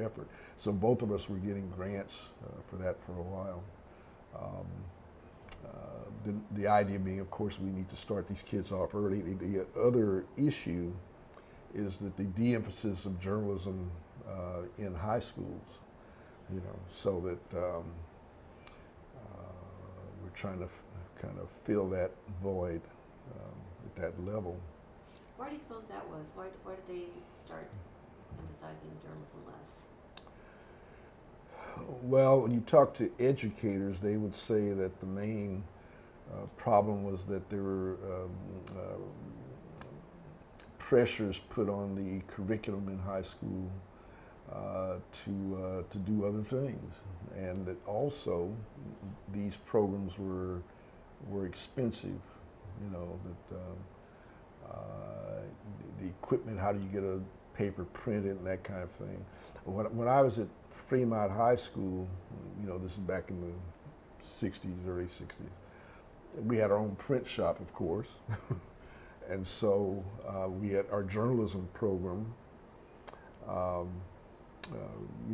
effort. So both of us were getting grants for that for a while. The idea being, of course, we need to start these kids off early. The other issue is that the de-emphasis of journalism in high schools, so that we're trying to kind of fill that void at that level. Why do you suppose that was? Why did they start emphasizing journalism less? Well, when you talk to educators, they would say that the main problem was that there were pressures put on the curriculum in high school to do other things, and that also these programs were expensive. The equipment, how do you get a paper printed and that kind of thing. When I was at Fremont High School, this is back in the 60s, early 60s, we had our own print shop, of course. And so we had our journalism program,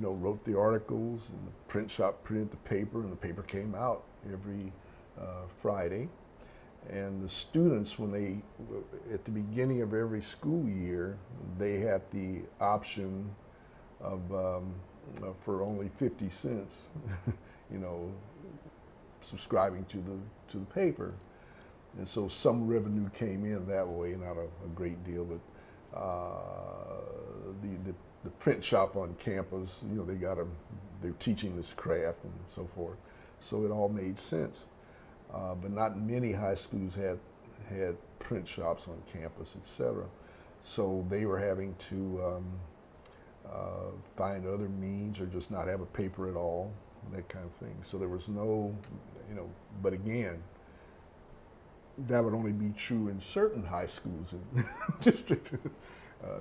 wrote the articles, and the print shop printed the paper, and the paper came out every Friday. And the students, at the beginning of every school year, they had the option of, for only 50 cents, subscribing to the paper. And so some revenue came in that way, not a great deal, but the print shop on campus, they're teaching this craft and so forth. So it all made sense. But not many high schools had print shops on campus, etc. So they were having to find other means or just not have a paper at all, that kind of thing. So there was no, but again, that would only be true in certain high schools in the district.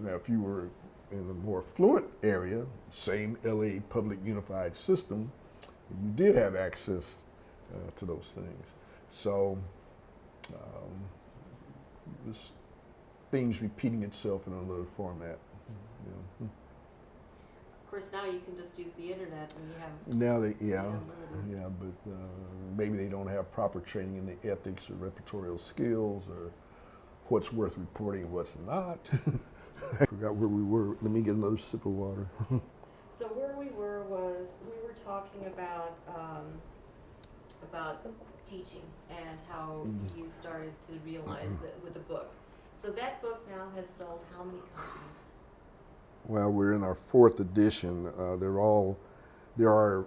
Now, if you were in a more affluent area, same LA public unified system, you did have access to those things. So this thing's repeating itself in another format. Of course, now you can just use the internet and you have. Now unlimited. but maybe they don't have proper training in the ethics or repertorial skills or what's worth reporting and what's not. I forgot where we were. Let me get another sip of water. So where we were was we were talking about teaching and how you started to realize that with the book. So that book now has sold how many copies? Well, we're in our 4th edition. There are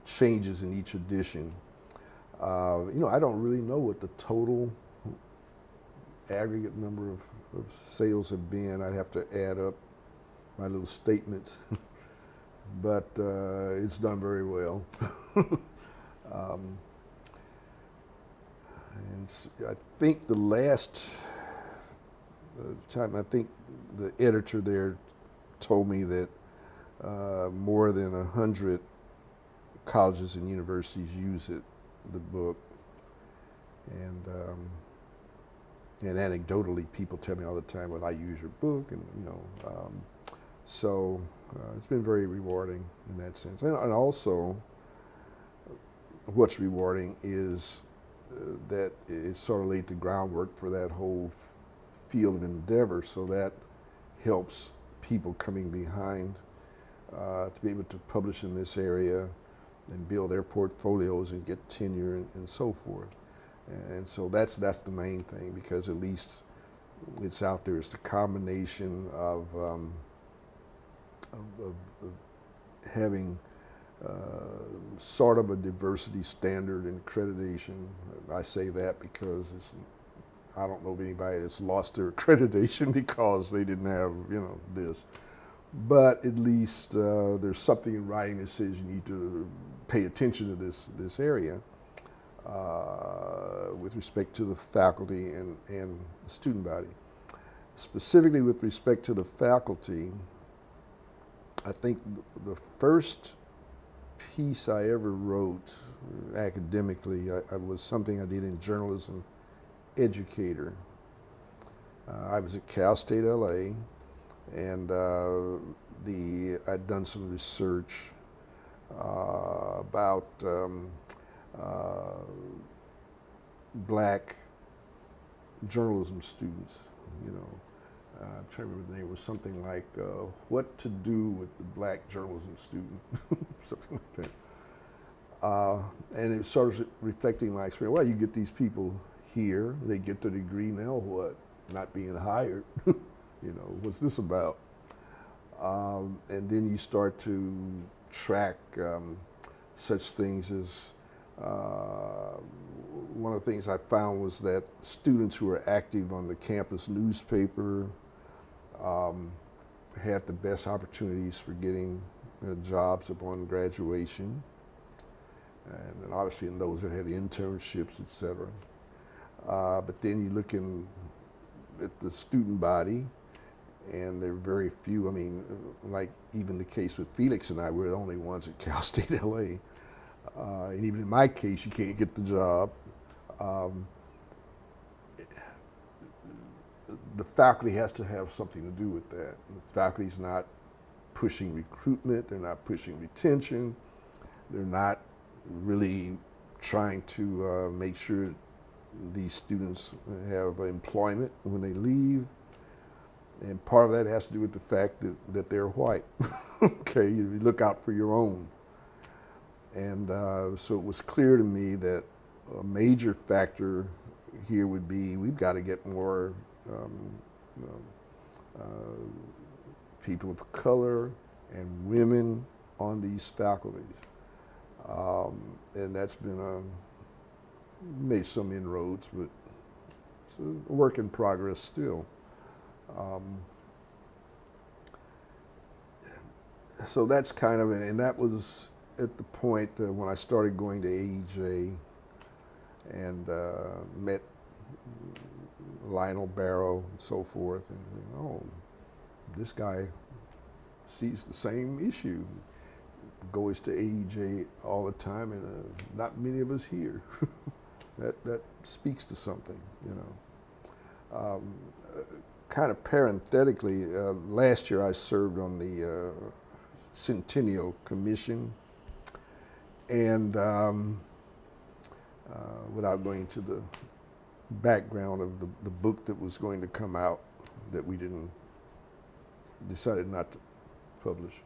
changes in each edition. I don't really know what the total aggregate number of sales have been. I'd have to add up my little statements, but it's done very well. And I think the last time, I think the editor there told me that more than 100 colleges and universities use the book, and anecdotally, people tell me all the time, "Well, I use your book," and so it's been very rewarding in that sense. And also, what's rewarding is that it sort of laid the groundwork for that whole field of endeavor, so that helps people coming behind to be able to publish in this area and build their portfolios and get tenure and so forth. And so that's the main thing, because at least it's out there. It's the combination of having sort of a diversity standard and accreditation. I say that because I don't know of anybody that's lost their accreditation because they didn't have, this. But at least there's something in writing that says you need to pay attention to this area with respect to the faculty and the student body. Specifically with respect to the faculty, I think the first piece I ever wrote academically I was something I did in Journalism Educator. I was at Cal State LA, and I'd done some research about black journalism students, I'm trying to remember the name. It was something like "What to Do with the Black Journalism Student," something like that. And it started reflecting my experience. Well, you get these people here, they get the degree, now what? Not being hired. What's this about? And then you start to track such things as one of the things I found was that students who were active on the campus newspaper had the best opportunities for getting jobs upon graduation. And then obviously in those that had internships, et cetera. But then you look at the student body, and there are very few. I mean, like even the case with Felix and I, we're the only ones at Cal State LA. And even in my case, you can't get the job. The faculty has to have something to do with that. The faculty's not pushing recruitment, they're not pushing retention, they're not really trying to make sure these students have employment when they leave. And part of that has to do with the fact that they're white. Okay, you look out for your own. And so it was clear to me that a major factor here would be we've got to get more people of color and women on these faculties. And that's been made some inroads, but it's a work in progress still. So that's kind of, and that was at the point when I started going to AEJ and met Lionel Barrow and so forth, and oh, this guy sees the same issue. Goes to AEJ all the time, and not many of us here. that speaks to something, kind of parenthetically, last year I served on the Centennial Commission, and without going into the background of the book that was going to come out that we decided not to publish.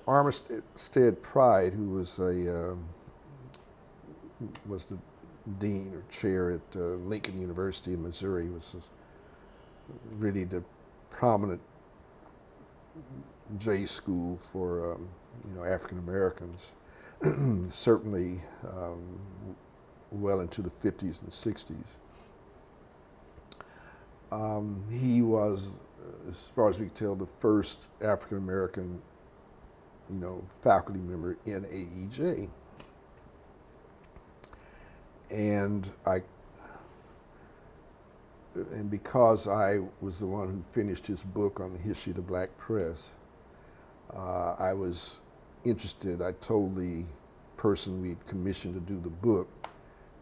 Armistead Pride, who was was the dean or chair at Lincoln University in Missouri, was really the prominent J school for African Americans, certainly well into the 50s and 60s. He was, as far as we can tell, the first African American, faculty member in AEJ. And because I was the one who finished his book on the history of the black press, I was interested. I told the person we'd commissioned to do the book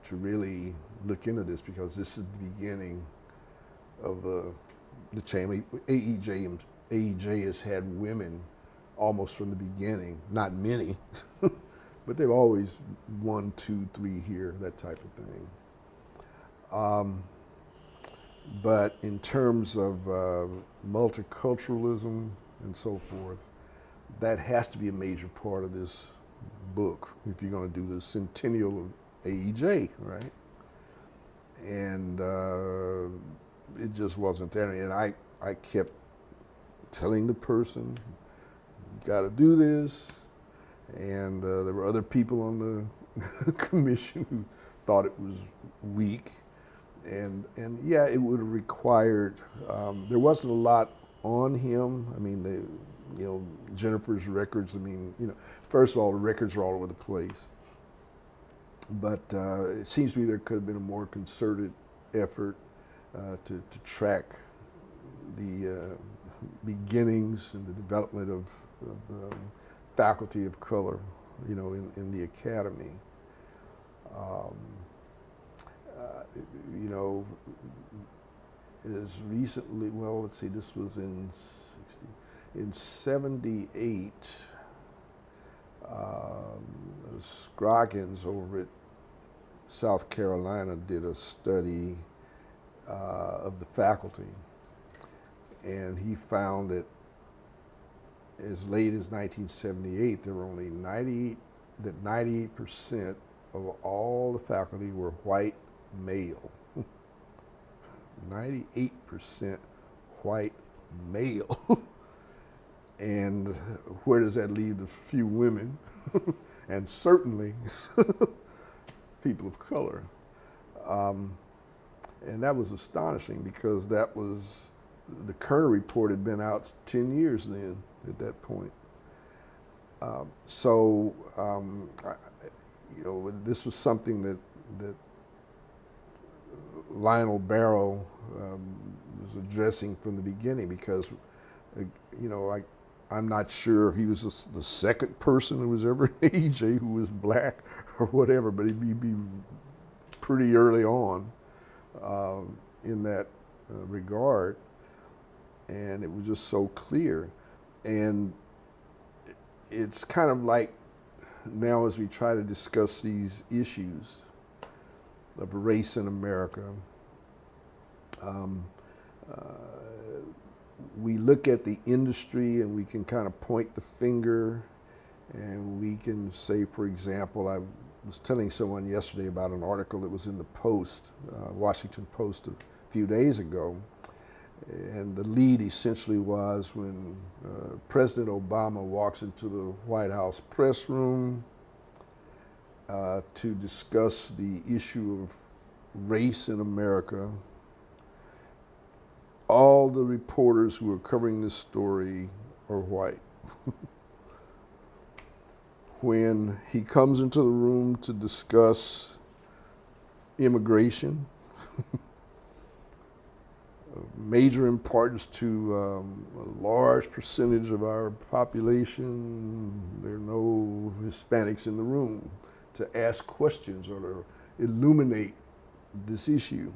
to really look into this, because this is the beginning of the chain. AEJ has had women almost from the beginning, not many, but they've always 1, 2, 3 here, that type of thing. But in terms of multiculturalism and so forth, that has to be a major part of this book if you're going to do the centennial of AEJ, right? And it just wasn't there. And I kept telling the person, you got to do this. And there were other people on the commission who thought it was weak. And yeah, it would have required, there wasn't a lot on him. I mean, Jennifer's records, first of all, the records are all over the place. But it seems to me there could have been a more concerted effort to track the beginnings and the development of faculty of color, in the academy. As recently, well, let's see, this was in 78, Scroggins over at South Carolina did a study of the faculty, and he found that as late as 1978, there were only 98% of all the faculty were white male. 98% white male. And where does that leave the few women? And certainly people of color. And that was astonishing because that was, the Kerner report had been out 10 years then at that point. This was something that Lionel Barrow was addressing from the beginning because, I'm not sure if he was the second person who was ever an AJ who was black or whatever, but he'd be pretty early on in that regard, and it was just so clear. And it's kind of like now as we try to discuss these issues of race in America, we look at the industry and we can kind of point the finger and we can say, for example, I was telling someone yesterday about an article that was in the Post, Washington Post a few days ago, and the lead essentially was when President Obama walks into the White House press room to discuss the issue of race in America. All the reporters who are covering this story are white. When he comes into the room to discuss immigration, major importance to a large percentage of our population, there are no Hispanics in the room to ask questions or to illuminate this issue.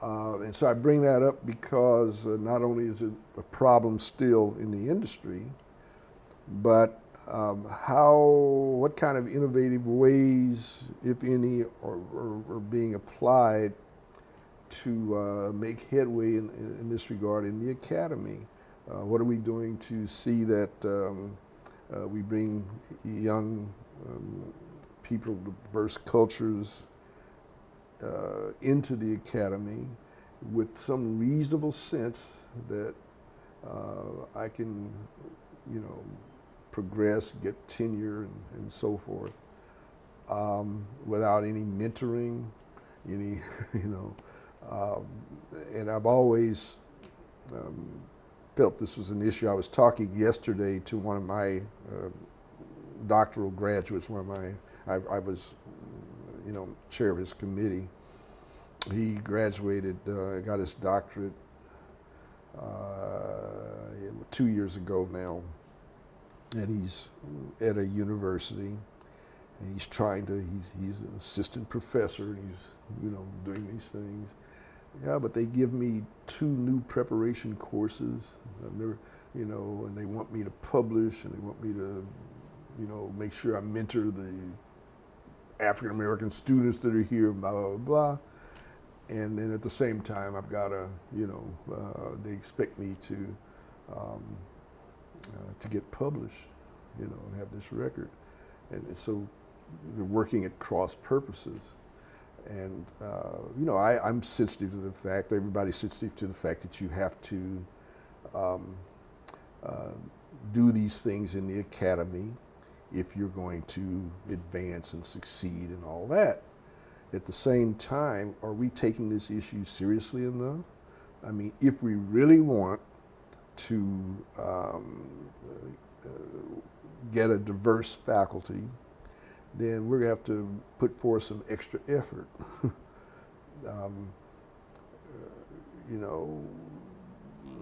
And so I bring that up because not only is it a problem still in the industry, but what kind of innovative ways, if any, are being applied to make headway in this regard in the academy? What are we doing to see that we bring young people of diverse cultures into the academy with some reasonable sense that I can, progress, get tenure and so forth, without any mentoring, any, and I've always felt this was an issue. I was talking yesterday to one of my doctoral graduates, I was chair of his committee. He graduated, got his doctorate 2 years ago now, and he's at a university, and he's an assistant professor, and he's, doing these things. Yeah, but they give me 2 new preparation courses. I've never, and they want me to publish, and they want me to, make sure I mentor the African American students that are here, blah, blah, blah. And then at the same time, I've got to, they expect me to get published, and have this record. And so they're working at cross purposes. And, I'm sensitive to the fact, everybody's sensitive to the fact that you have to do these things in the academy if you're going to advance and succeed and all that. At the same time, are we taking this issue seriously enough? I mean, if we really want to get a diverse faculty, then we're going to have to put forth some extra effort.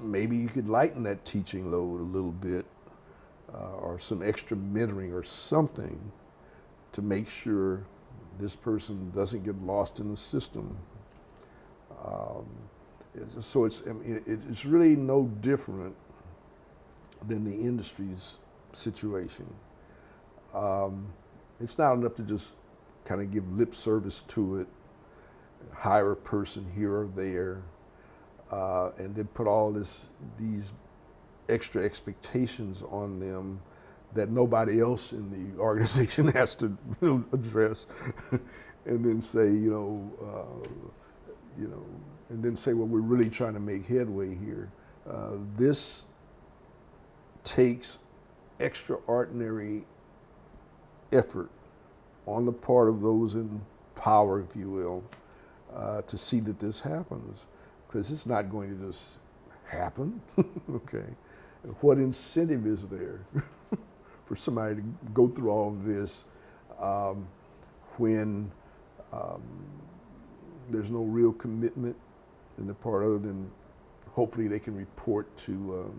Maybe you could lighten that teaching load a little bit, or some extra mentoring or something to make sure this person doesn't get lost in the system. So it's really no different than the industry's situation. It's not enough to just kind of give lip service to it, hire a person here or there, and then put all these extra expectations on them that nobody else in the organization has to address, and then say, and then say, well, we're really trying to make headway here. This takes extraordinary effort on the part of those in power, if you will, to see that this happens, because it's not going to just happen. Okay, what incentive is there for somebody to go through all of this when there's no real commitment in the part, other than hopefully they can report to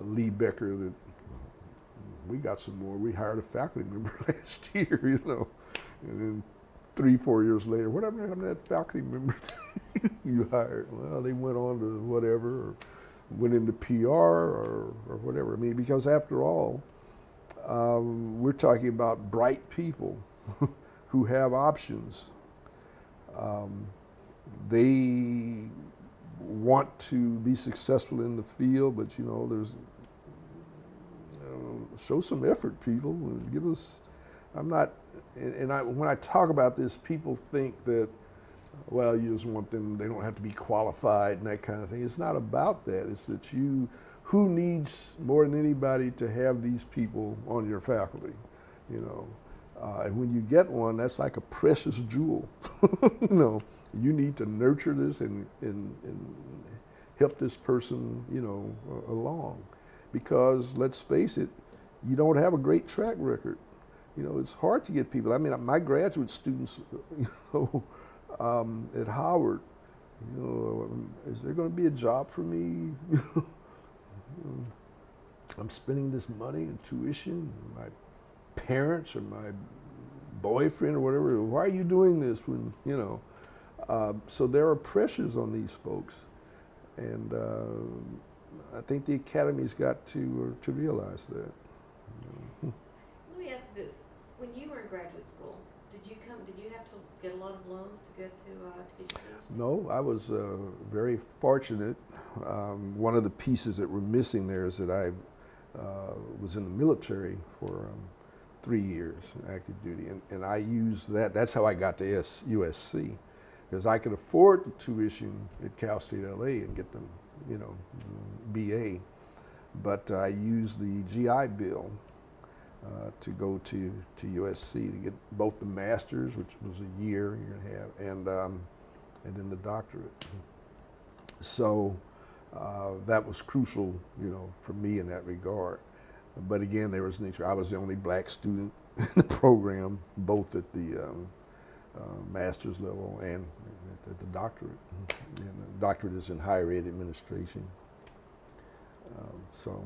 Lee Becker that we got some more. We hired a faculty member last year, and then 3-4 years later, whatever happened to that faculty member you hired? Well, they went on to whatever, or went into PR or whatever. I mean, because after all, we're talking about bright people who have options. They want to be successful in the field, but there's show some effort, people. Give us. I'm not, when I talk about this, people think that, well, you just want them. They don't have to be qualified and that kind of thing. It's not about that. It's that who needs more than anybody to have these people on your faculty, and when you get one, that's like a precious jewel. You need to nurture this and help this person, along, because let's face it, you don't have a great track record. It's hard to get people. I mean, my graduate students, at Howard, is there going to be a job for me? I'm spending this money in tuition. My parents or my boyfriend or whatever, why are you doing this when, so there are pressures on these folks. And I think the Academy's got to realize that. Let me ask you this. When you were in graduate school, did you have to get a lot of loans to get your PhD? No, I was very fortunate. One of the pieces that were missing there is that I was in the military for 3 years, active duty, and I used that. That's how I got to USC, because I could afford the tuition at Cal State LA and get them, BA, but I used the GI Bill to go to USC to get both the master's, which was a year and a half, and then the doctorate. So that was crucial, for me in that regard. But again, there was I was the only black student in the program, both at the master's level and at the doctorate. And the doctorate is in higher ed administration. So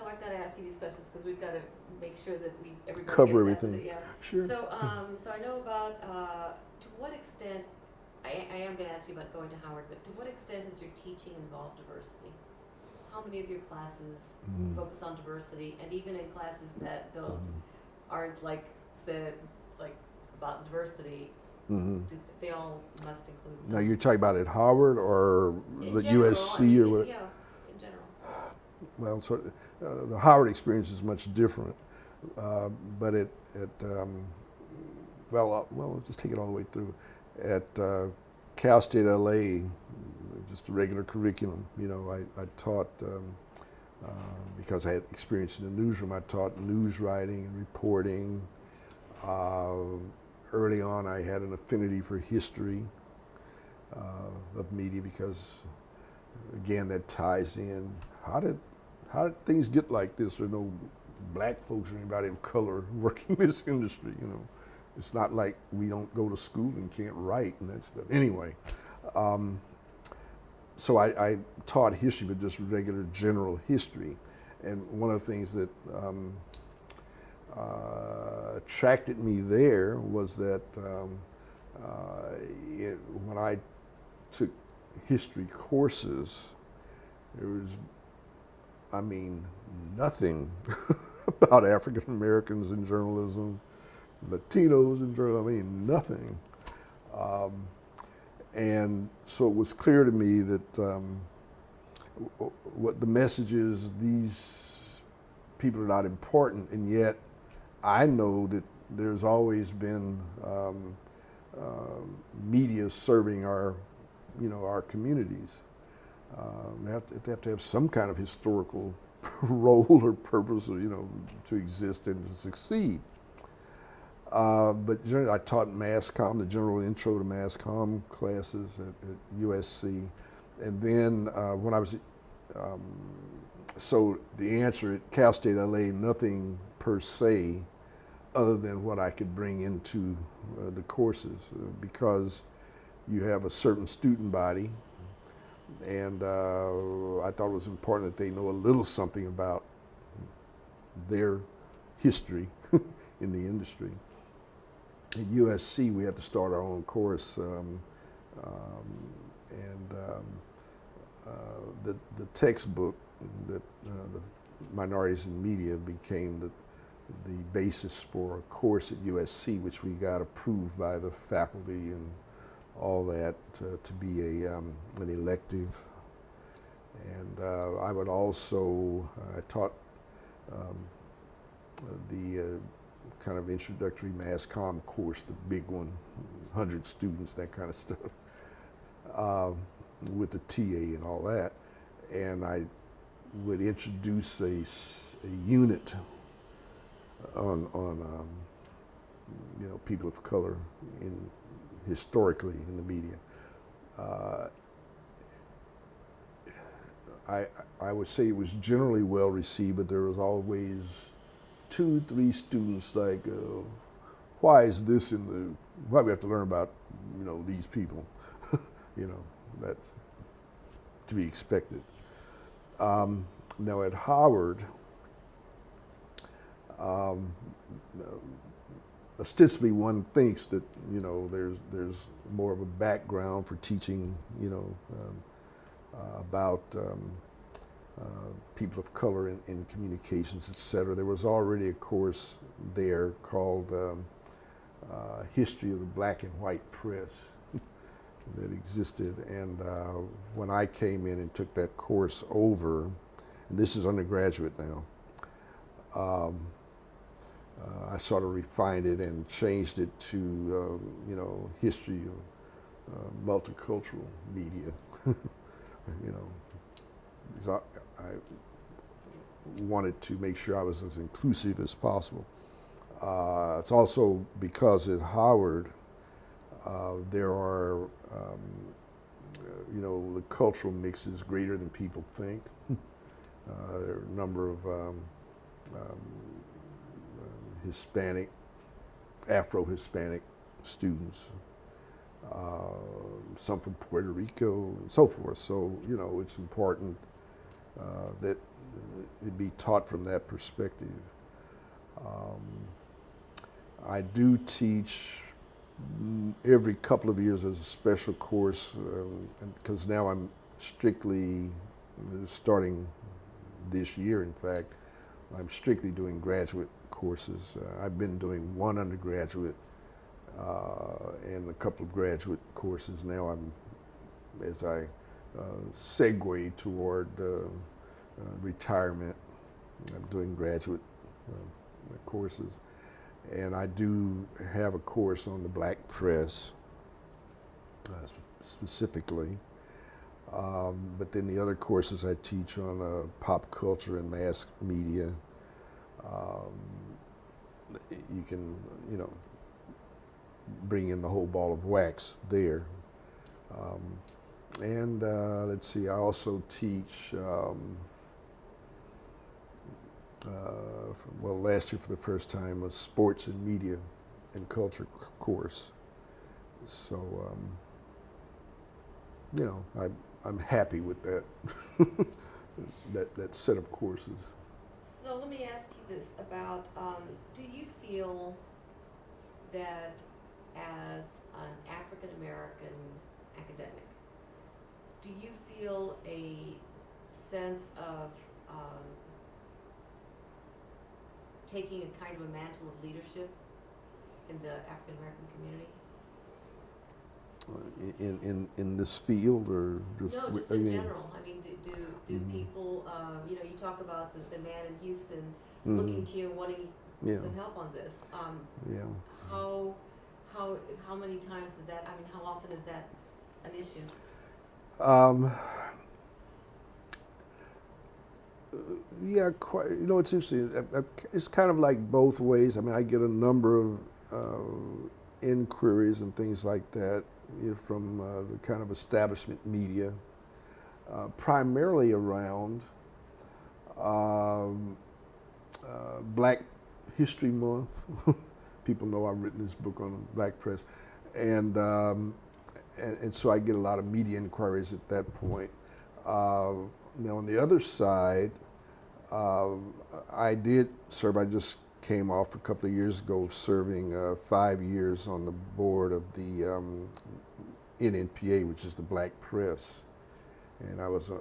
I've got to ask you these questions because we've got to make sure that everybody cover gets everything. Yeah. Sure. So I know about to what extent I am going to ask you about going to Howard, but to what extent has your teaching involved diversity? How many of your classes focus on diversity, and even in classes that aren't like about diversity, they all must include? Now you're talking about at Howard or in the general, USC or what? Yeah, in general. Well, the Howard experience is much different, but let's just take it all the way through. At Cal State LA, just a regular curriculum. I taught, because I had experience in the newsroom, I taught news writing and reporting. Early on, I had an affinity for history of media because, again, that ties in. How did things get like this? There are no black folks or anybody of color working in this industry, It's not like we don't go to school and can't write and that stuff. Anyway, so I taught history, but just regular general history. And one of the things that attracted me there was that when I took history courses, there was, nothing about African Americans in journalism, Latinos in journalism. I mean, nothing. And so it was clear to me that what the message is, these people are not important, and yet I know that there's always been media serving our communities. They have to have some kind of historical role or purpose, to exist and to succeed. But generally, I taught mass comm, the general intro to mass comm classes at USC, and then when I was, so the answer at Cal State LA, nothing per se, other than what I could bring into the courses, because you have a certain student body, and I thought it was important that they know a little something about their history in the industry. At USC, we had to start our own course, the textbook that the minorities in media became the basis for a course at USC, which we got approved by the faculty and all that to be an elective. And I would also, I taught the kind of introductory mass comm course, the big one, 100 students, that kind of stuff, with the TA and all that. And I would introduce a unit on people of color historically in the media. I would say it was generally well received, but there was always 2-3 students like, why is this why do we have to learn about, these people? That's to be expected. Now at Howard, ostensibly one thinks that, there's more of a background for teaching, about people of color in communications, et cetera. There was already a course there called History of the Black and White Press that existed. And when I came in and took that course over, and this is undergraduate now, I sort of refined it and changed it to, history of multicultural media. Because I wanted to make sure I was as inclusive as possible. It's also because at Howard, there are, the cultural mix is greater than people think. There are a number of Hispanic, Afro-Hispanic students, some from Puerto Rico and so forth. So, it's important that it be taught from that perspective. I do teach every couple of years as a special course, because now I'm strictly, starting this year in fact, I'm strictly doing graduate courses. I've been doing one undergraduate and a couple of graduate courses. Now as I segue toward retirement, I'm doing graduate courses. And I do have a course on the black press specifically. But then the other courses I teach on pop culture and mass media, you can, bring in the whole ball of wax there. Let's see, I also teach, last year for the first time, a sports and media and culture course. So, I'm happy with that, that set of courses. So let me ask you this about, do you feel that as an African American academic, do you feel a sense of taking a kind of a mantle of leadership in the African American community? In this field, or just No, just I in mean, general. I mean, do people, you know, you talk about the man in Houston Mhm. looking to you and wanting Yeah. some help on this. Yeah. How how many times does that? I mean, how often is that an issue? Yeah, quite. You know, it's interesting. It's kind of like both ways. I mean, I get a number of inquiries and things like that, you know, from the kind of establishment media, primarily around um, Black History Month. People know I've written this book on Black press, and, and so I get a lot of media inquiries at that point. Now on the other side, I did serve. I just came off a couple of years ago of serving 5 years on the board of the NNPA, which is the Black Press, and I was a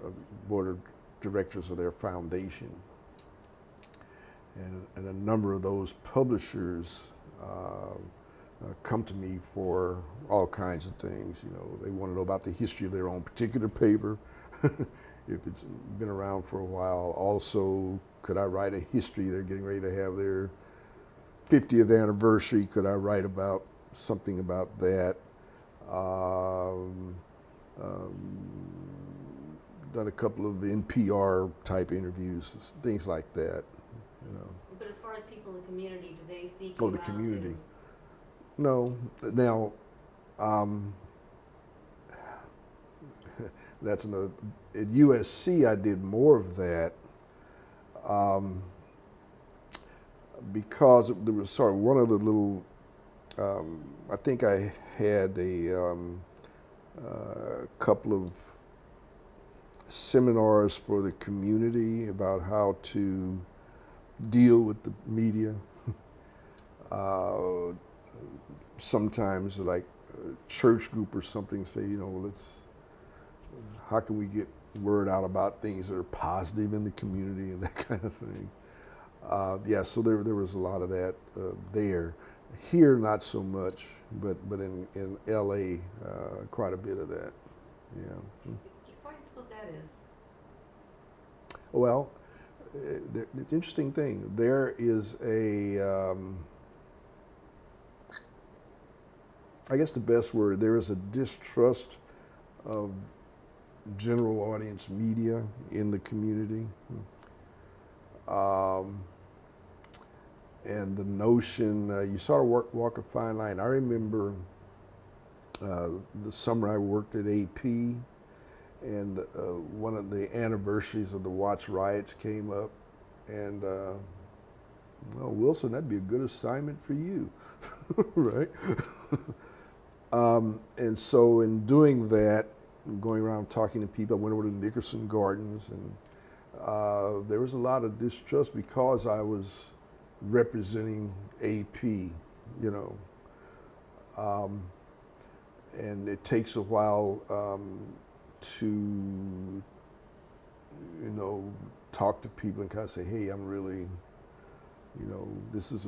board of directors of their foundation. And a number of those publishers come to me for all kinds of things. You know, they want to know about the history of their own particular paper, if it's been around for a while. Also, could I write a history? They're getting ready to have their 50th anniversary. Could I write about something about that? Done a couple of NPR type interviews, things like that. You know. But as far as people in the community, do they seek Oh, you the out community. to? No. Now, that's another. At USC, I did more of that because there was sort of one of the little. I think I had a couple of seminars for the community about how to deal with the media. Sometimes, like a church group or something, say, you know, how can we get word out about things that are positive in the community and that kind of thing. Yeah, so there was a lot of that there. Here, not so much, but in LA, quite a bit of that. Yeah. Why do you suppose that is? Well, the interesting thing, there is I guess the best word, there is a distrust of general audience media in the community. And the notion, you sort of walk a fine line. I remember the summer I worked at AP, and one of the anniversaries of the Watts riots came up, and well, Wilson, that'd be a good assignment for you, right? And so in doing that, going around talking to people, I went over to Nickerson Gardens, and there was a lot of distrust because I was representing AP, you know. And it takes a while to, you know, talk to people and kind of say, hey, I'm really, you know, this is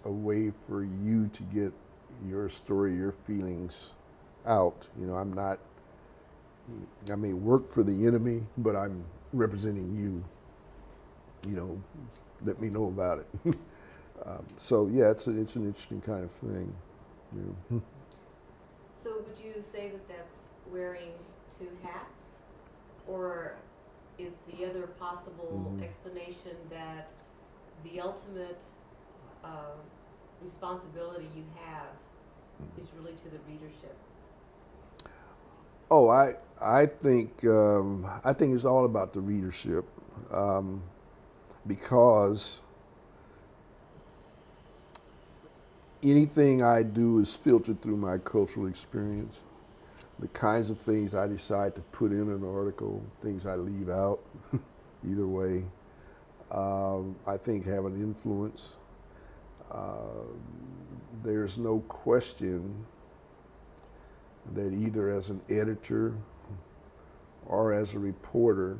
a way for you to get your story, your feelings out. You know, I may work for the enemy, but I'm representing you. You know, let me know about it. So yeah, it's an interesting kind of thing. Yeah. So would you say that that's wearing two hats, or is the other possible explanation that the ultimate responsibility you have is really to the readership? Oh, I think it's all about the readership, because anything I do is filtered through my cultural experience. The kinds of things I decide to put in an article, things I leave out, either way, I think have an influence. There's no question that either as an editor or as a reporter,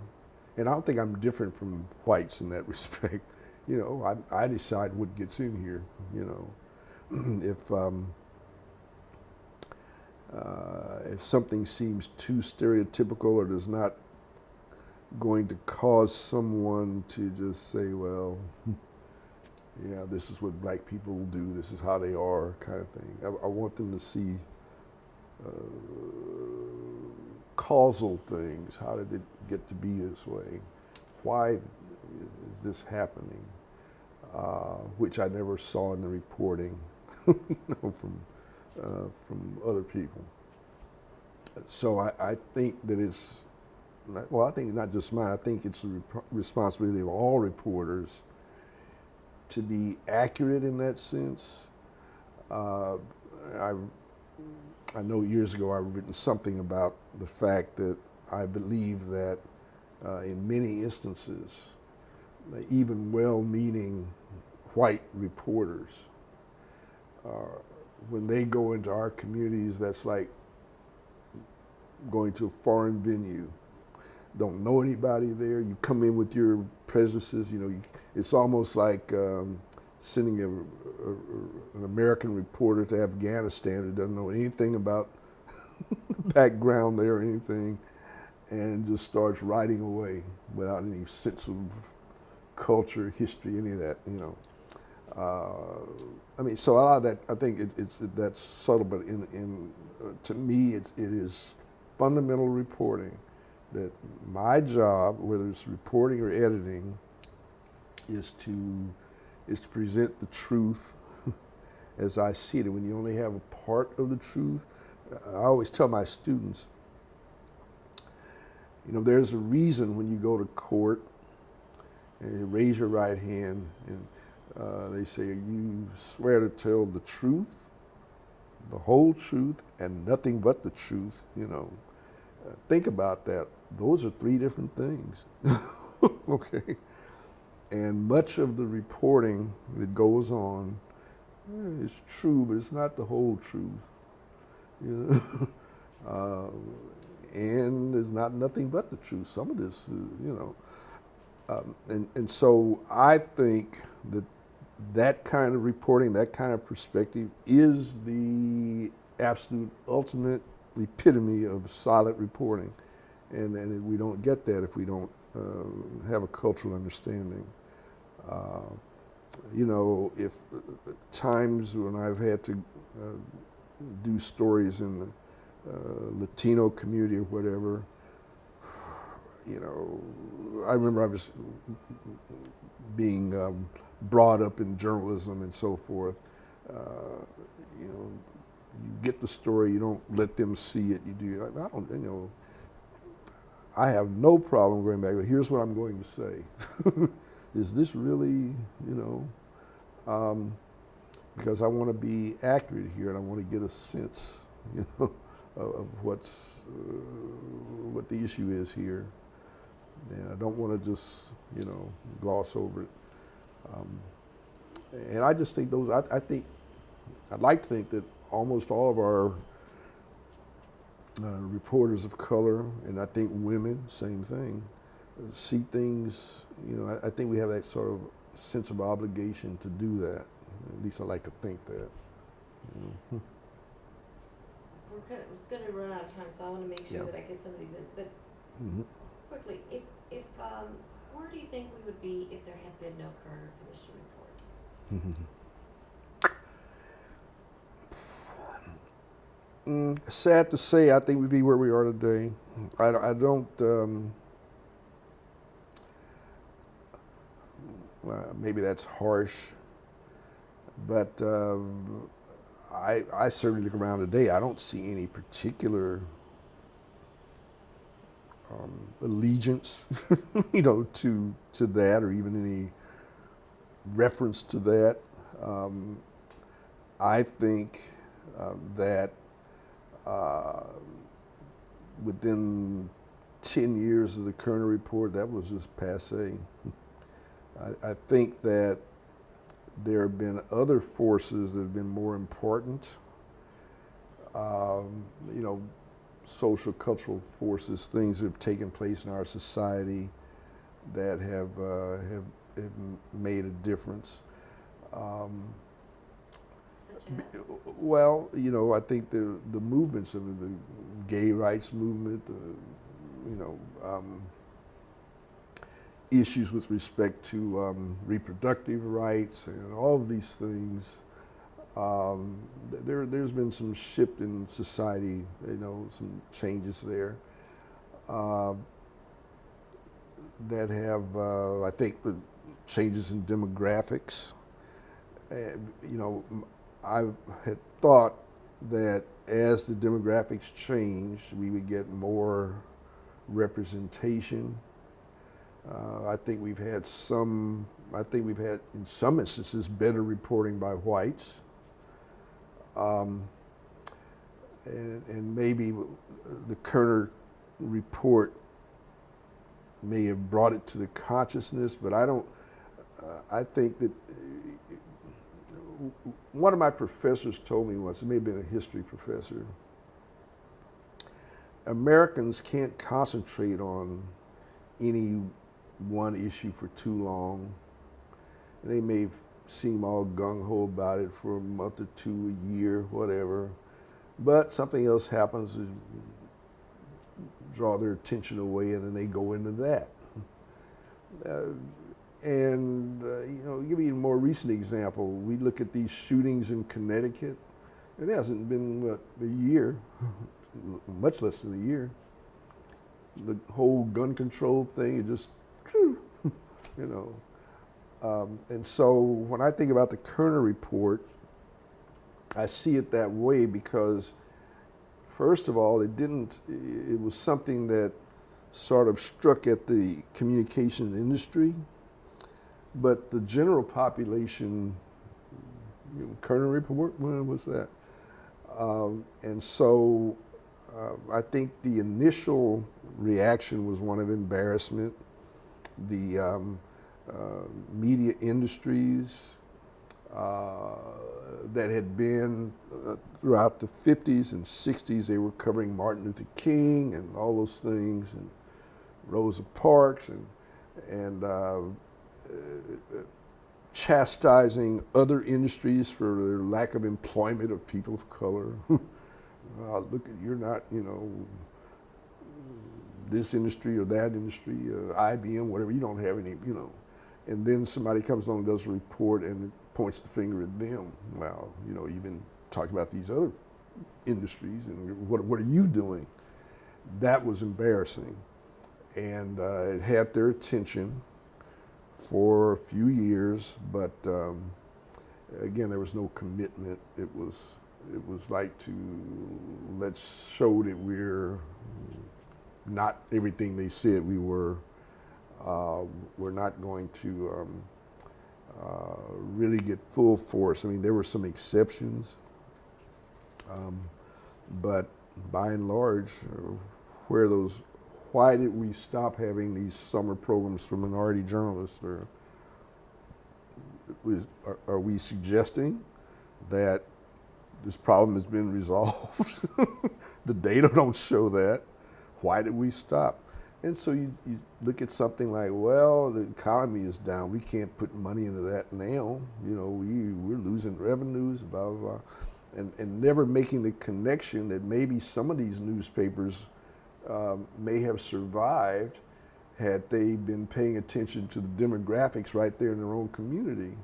and I don't think I'm different from whites in that respect, you know, I decide what gets in here, you know. If something seems too stereotypical or does not going to cause someone to just say, well, yeah, this is what black people do, this is how they are, kind of thing. I want them to see causal things. How did it get to be this way? Why is this happening? Which I never saw in the reporting you know, from other people. So I think that it's, well, I think not just mine, I think it's the responsibility of all reporters to be accurate in that sense. I know years ago I've written something about the fact that I believe that in many instances, even well-meaning white reporters, when they go into our communities, that's like going to a foreign venue. Don't know anybody there. You come in with your prejudices. You know, it's almost like sending an American reporter to Afghanistan who doesn't know anything about the background there or anything, and just starts writing away without any sense of culture, history, any of that. You know, I mean, so a lot of that, I think that's subtle, but to me, it is fundamental reporting. That my job, whether it's reporting or editing, is to present the truth as I see it. And when you only have a part of the truth, I always tell my students, you know, there's a reason when you go to court and you raise your right hand and they say, you swear to tell the truth, the whole truth, and nothing but the truth, you know. Think about that. Those are three different things. Okay. And much of the reporting that goes on is true, but it's not the whole truth. You know? And there's nothing but the truth. Some of this, you know. And so I think that kind of reporting, that kind of perspective is the absolute ultimate epitome of solid reporting, and we don't get that if we don't have a cultural understanding. You know, if times when I've had to do stories in the Latino community or whatever, you know, I remember I was being brought up in journalism and so forth. You know, you get the story, you don't let them see it, you do. I don't, you know, I have no problem going back, but here's what I'm going to say. Is this really, you know, because I want to be accurate here and I want to get a sense, you know, of what the issue is here. And I don't want to just, you know, gloss over it. And I just think those, I'd like to think that almost all of our reporters of color, and I think women, same thing, see things, you know, I think we have that sort of sense of obligation to do that. At least I like to think that. You know. We're going to run out of time, so I want to make sure that I get some of these in. But quickly, if where do you think we would be if there had been no Kerner Commission report? Sad to say, I think we'd be where we are today. I don't. Well, maybe that's harsh, but I certainly look around today. I don't see any particular allegiance, you know, to that, or even any reference to that. I think that within 10 years of the Kerner report, that was just passé. I think that there have been other forces that have been more important, you know, social, cultural forces, things that have taken place in our society that have made a difference. Such as? Well, I think the movements of the gay rights movement, you know, issues with respect to reproductive rights and all of these things. There's been some shift in society, some changes there that have, I think, changes in demographics. I had thought that as the demographics changed, we would get more representation. I think we've had in some instances better reporting by whites. And maybe the Kerner report may have brought it to the consciousness, but I think that one of my professors told me once, it may have been a history professor, Americans can't concentrate on any one issue for too long. They may seem all gung-ho about it for a month or two, a year, whatever, but something else happens to draw their attention away, and then they go into that. Give you a more recent example. We look at these shootings in Connecticut. It hasn't been, a year, much less than a year. The whole gun control thing, it just, and so when I think about the Kerner report, I see it that way because, first of all, it was something that sort of struck at the communication industry, but the general population, Kerner report, when was that? And so I think the initial reaction was one of embarrassment. The media industries that had been throughout the 50s and 60s, they were covering Martin Luther King and all those things, and Rosa Parks, and chastising other industries for their lack of employment of people of color. Look at, you're not, this industry or that industry, IBM, whatever, you don't have any, And then somebody comes along and does a report and it points the finger at them. Well, you've been talking about these other industries, and what are you doing? That was embarrassing. And it had their attention for a few years, but again, there was no commitment. It was like let's show that we're not everything they said we were. We're not going to really get full force. I mean, there were some exceptions, but by and large, why did we stop having these summer programs for minority journalists? Are we suggesting that this problem has been resolved? The data don't show that. Why did we stop? And so you look at something like, well, the economy is down. We can't put money into that now. We're losing revenues, blah, blah, blah. And never making the connection that maybe some of these newspapers may have survived had they been paying attention to the demographics right there in their own community.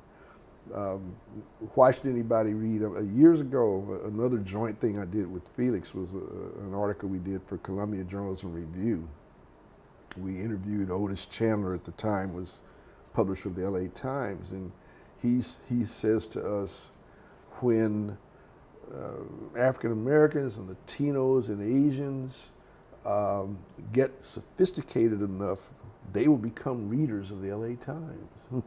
Why should anybody read? Years ago, another joint thing I did with Felix was an article we did for Columbia Journalism Review. We interviewed Otis Chandler, at the time was publisher of the LA Times, and he says to us, when African Americans and Latinos and Asians get sophisticated enough, they will become readers of the LA Times.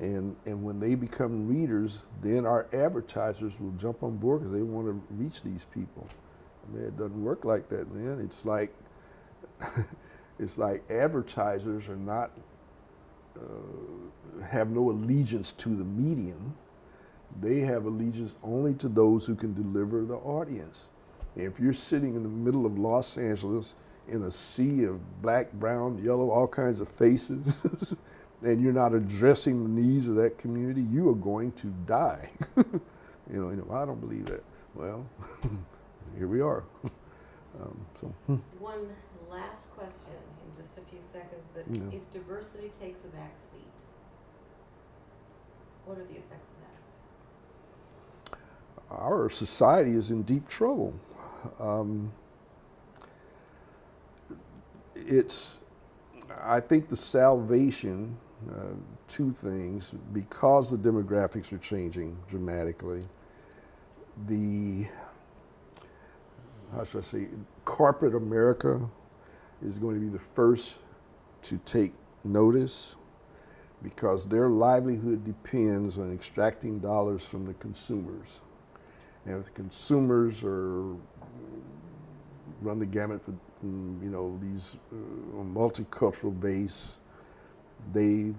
And when they become readers, then our advertisers will jump on board because they want to reach these people. I mean, it doesn't work like that, man. It's like advertisers are not have no allegiance to the medium. They have allegiance only to those who can deliver the audience. And if you're sitting in the middle of Los Angeles in a sea of black, brown, yellow, all kinds of faces, and you're not addressing the needs of that community, you are going to die. I don't believe that. Well, here we are. One last question in just a few seconds, but Yeah. if diversity takes a back seat, what are the effects of that? Our society is in deep trouble. I think the salvation, two things, because the demographics are changing dramatically, how should I say, corporate America is going to be the first to take notice, because their livelihood depends on extracting dollars from the consumers. And if the consumers run the gamut from these multicultural base, they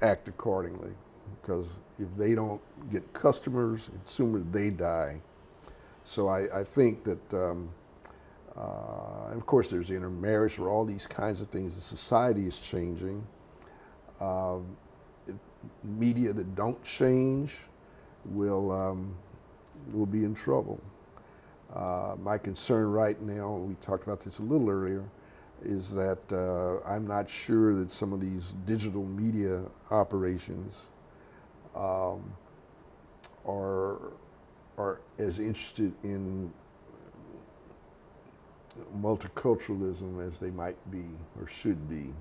act accordingly. Because if they don't get consumers, they die. So I think that, and of course there's intermarriage or all these kinds of things. The society is changing. Media that don't change will be in trouble. My concern right now, we talked about this a little earlier, is that I'm not sure that some of these digital media operations are as interested in multiculturalism as they might be or should be.